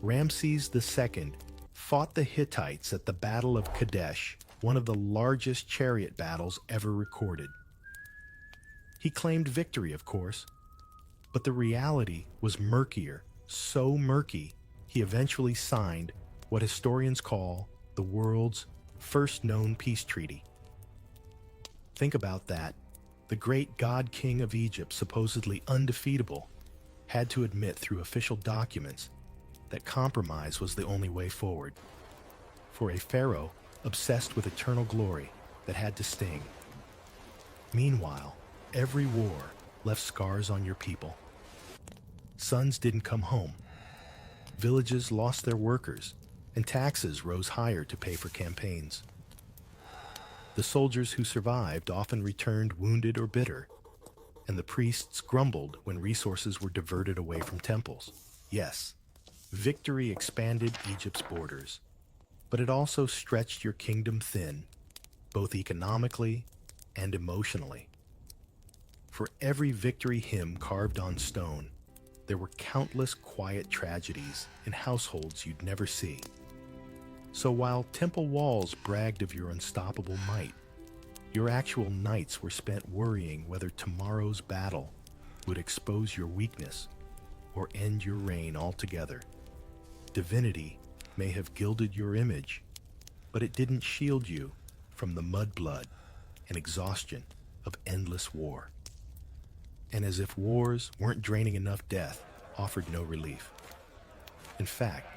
Ramses II fought the Hittites at the Battle of Kadesh, one of the largest chariot battles ever recorded. He claimed victory, of course, but the reality was murkier, so murky he eventually signed what historians call the world's first known peace treaty. Think about that. The great god-king of Egypt, supposedly undefeatable, had to admit through official documents that compromise was the only way forward. For a pharaoh obsessed with eternal glory that had to sting. Meanwhile, every war left scars on your people. Sons didn't come home. Villages lost their workers, and taxes rose higher to pay for campaigns. The soldiers who survived often returned wounded or bitter, and the priests grumbled when resources were diverted away from temples. Yes, victory expanded Egypt's borders, but it also stretched your kingdom thin, both economically and emotionally. For every victory hymn carved on stone, there were countless quiet tragedies in households you'd never see. So while temple walls bragged of your unstoppable might, your actual nights were spent worrying whether tomorrow's battle would expose your weakness or end your reign altogether. Divinity may have gilded your image, but it didn't shield you from the mudblood and exhaustion of endless war. And as if wars weren't draining enough, death offered no relief. In fact,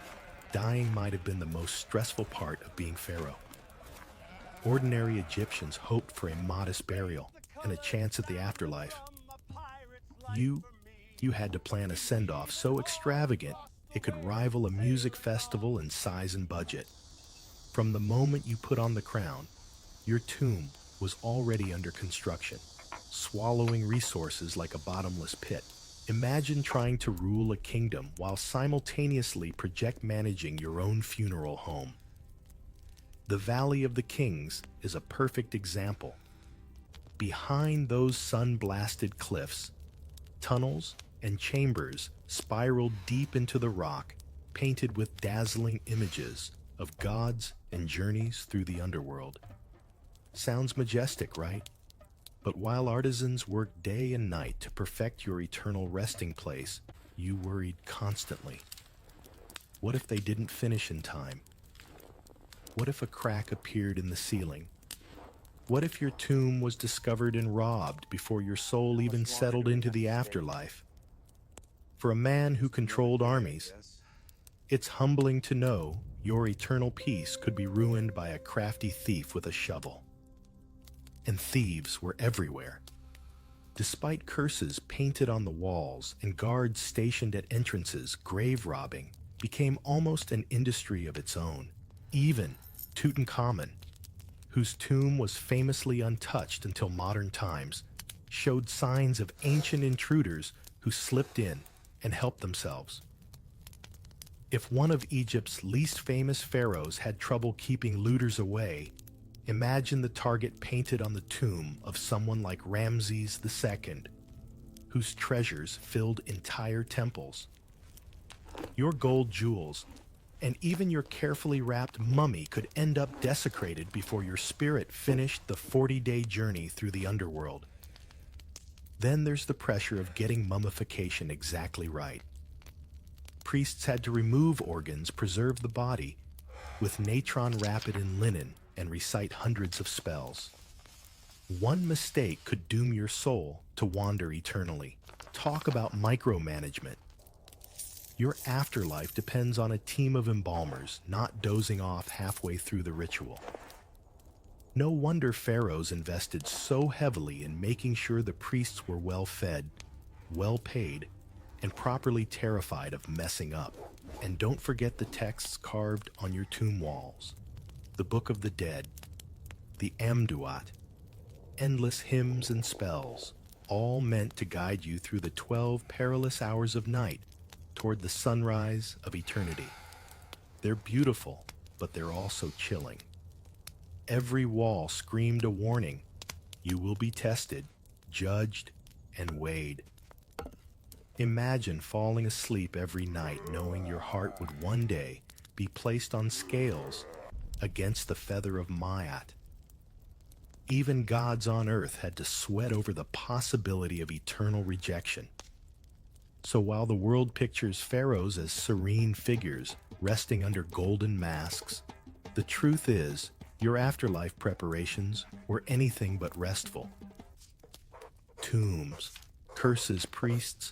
dying might have been the most stressful part of being pharaoh. Ordinary Egyptians hoped for a modest burial and a chance at the afterlife. You had to plan a send-off so extravagant it could rival a music festival in size and budget. From the moment you put on the crown, your tomb was already under construction, swallowing resources like a bottomless pit. Imagine trying to rule a kingdom while simultaneously project managing your own funeral home. The Valley of the Kings is a perfect example. Behind those sun-blasted cliffs, tunnels and chambers spiraled deep into the rock, painted with dazzling images of gods and journeys through the underworld. Sounds majestic, right? But while artisans worked day and night to perfect your eternal resting place, you worried constantly. What if they didn't finish in time? What if a crack appeared in the ceiling? What if your tomb was discovered and robbed before your soul even settled into the afterlife? For a man who controlled armies, it's humbling to know your eternal peace could be ruined by a crafty thief with a shovel. And thieves were everywhere. Despite curses painted on the walls and guards stationed at entrances, grave robbing became almost an industry of its own. Even Tutankhamun, whose tomb was famously untouched until modern times, showed signs of ancient intruders who slipped in and helped themselves. If one of Egypt's least famous pharaohs had trouble keeping looters away, imagine the target painted on the tomb of someone like Ramses II, whose treasures filled entire temples. Your gold jewels and even your carefully wrapped mummy could end up desecrated before your spirit finished the 40-day journey through the underworld. Then there's the pressure of getting mummification exactly right. Priests had to remove organs, preserve the body, with natron wrap it in linen, and recite hundreds of spells. One mistake could doom your soul to wander eternally. Talk about micromanagement. Your afterlife depends on a team of embalmers not dozing off halfway through the ritual. No wonder pharaohs invested so heavily in making sure the priests were well fed, well paid, and properly terrified of messing up. And don't forget the texts carved on your tomb walls. The Book of the Dead, the Amduat, endless hymns and spells, all meant to guide you through the 12 perilous hours of night toward the sunrise of eternity. They're beautiful, but they're also chilling. Every wall screamed a warning. You will be tested, judged, and weighed. Imagine falling asleep every night knowing your heart would one day be placed on scales against the feather of Maat. Even gods on earth had to sweat over the possibility of eternal rejection. So while the world pictures pharaohs as serene figures resting under golden masks, the truth is your afterlife preparations were anything but restful. Tombs, curses, priests,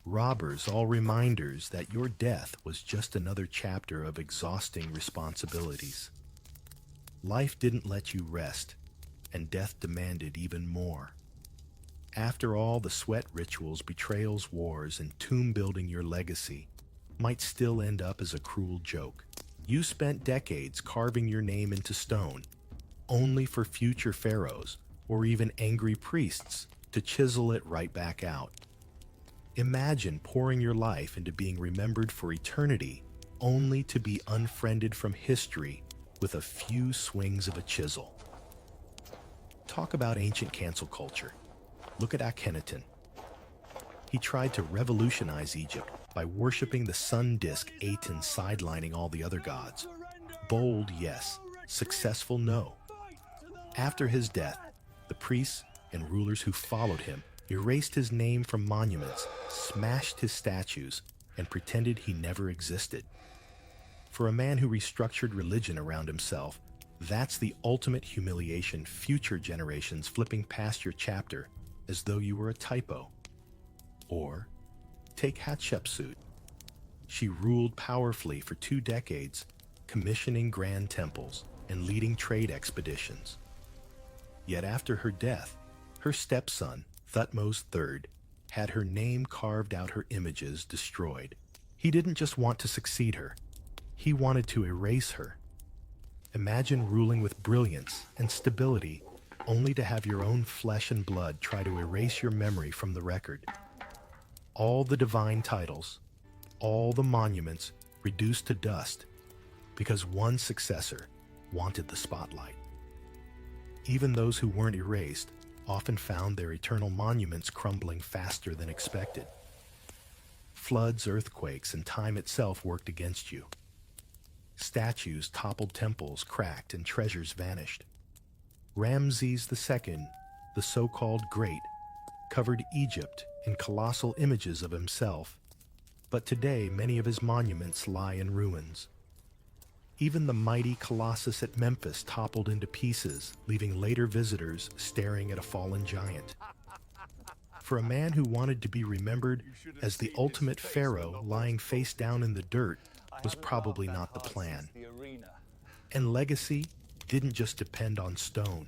robbers, all reminders that your death was just another chapter of exhausting responsibilities. Life didn't let you rest, and death demanded even more. After all, the sweat rituals, betrayals, wars, and tomb-building your legacy might still end up as a cruel joke. You spent decades carving your name into stone, only for future pharaohs or even angry priests to chisel it right back out. Imagine pouring your life into being remembered for eternity, only to be unfriended from history with a few swings of a chisel. Talk about ancient cancel culture. Look at Akhenaten. He tried to revolutionize Egypt by worshipping the sun disk Aten sidelining all the other gods. Bold, yes. Successful, no. After his death, the priests and rulers who followed him erased his name from monuments, smashed his statues, and pretended he never existed. For a man who restructured religion around himself, that's the ultimate humiliation, future generations flipping past your chapter as though you were a typo. Or take Hatshepsut. She ruled powerfully for 2 decades, commissioning grand temples and leading trade expeditions. Yet after her death, her stepson, Thutmose III, had her name carved out, her images destroyed. He didn't just want to succeed her, he wanted to erase her. Imagine ruling with brilliance and stability, only to have your own flesh and blood try to erase your memory from the record. All the divine titles, all the monuments reduced to dust because one successor wanted the spotlight. Even those who weren't erased often found their eternal monuments crumbling faster than expected. Floods, earthquakes, and time itself worked against you. Statues toppled temples, cracked, and treasures vanished. Ramses II, the so-called Great, covered Egypt in colossal images of himself, but today many of his monuments lie in ruins. Even the mighty Colossus at Memphis toppled into pieces, leaving later visitors staring at a fallen giant. For a man who wanted to be remembered as the ultimate pharaoh lying face down in the dirt was probably not the plan. And legacy didn't just depend on stone.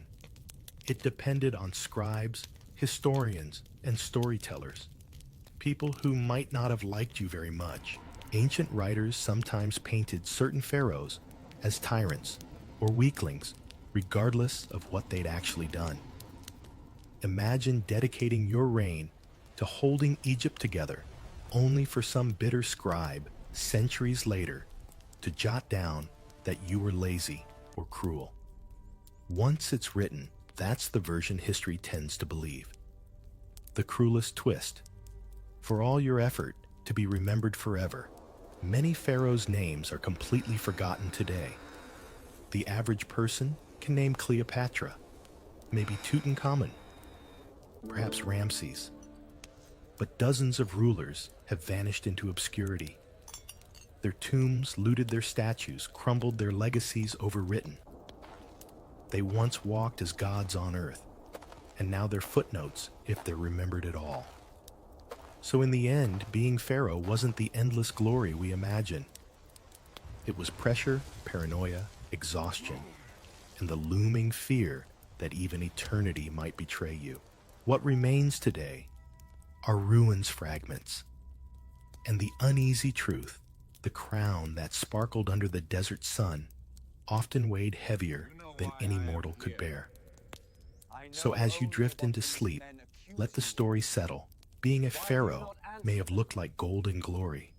It depended on scribes, historians, and storytellers. People who might not have liked you very much. Ancient writers sometimes painted certain pharaohs as tyrants or weaklings, regardless of what they'd actually done. Imagine dedicating your reign to holding Egypt together, only for some bitter scribe, centuries later, to jot down that you were lazy or cruel. Once it's written, that's the version history tends to believe. The cruelest twist. For all your effort to be remembered forever, many pharaohs' names are completely forgotten today. The average person can name Cleopatra, maybe Tutankhamun, perhaps Ramses. But dozens of rulers have vanished into obscurity. Their tombs looted, their statues crumbled, their legacies overwritten. They once walked as gods on earth, and now they're footnotes if they're remembered at all. So in the end, being pharaoh wasn't the endless glory we imagine. It was pressure, paranoia, exhaustion, and the looming fear that even eternity might betray you. What remains today are ruins fragments, and the uneasy truth, the crown that sparkled under the desert sun, often weighed heavier than any mortal could bear. So as you drift into sleep, let the story settle. Being a pharaoh may have looked like gold and glory,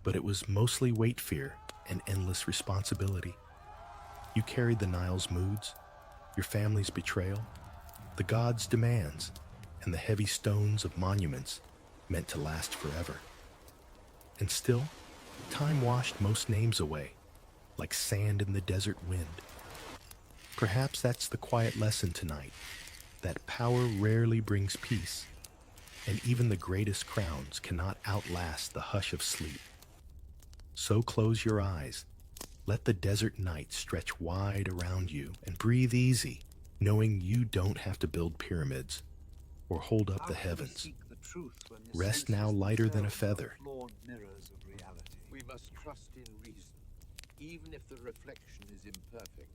but it was mostly weight fear and endless responsibility. You carried the Nile's moods, your family's betrayal, the gods' demands, and the heavy stones of monuments meant to last forever. And still, time washed most names away, like sand in the desert wind. Perhaps that's the quiet lesson tonight, that power rarely brings peace, and even the greatest crowns cannot outlast the hush of sleep. So close your eyes, let the desert night stretch wide around you, and breathe easy, knowing you don't have to build pyramids or hold up the heavens. Rest now lighter than a feather. We must trust in reason, even if the reflection is imperfect.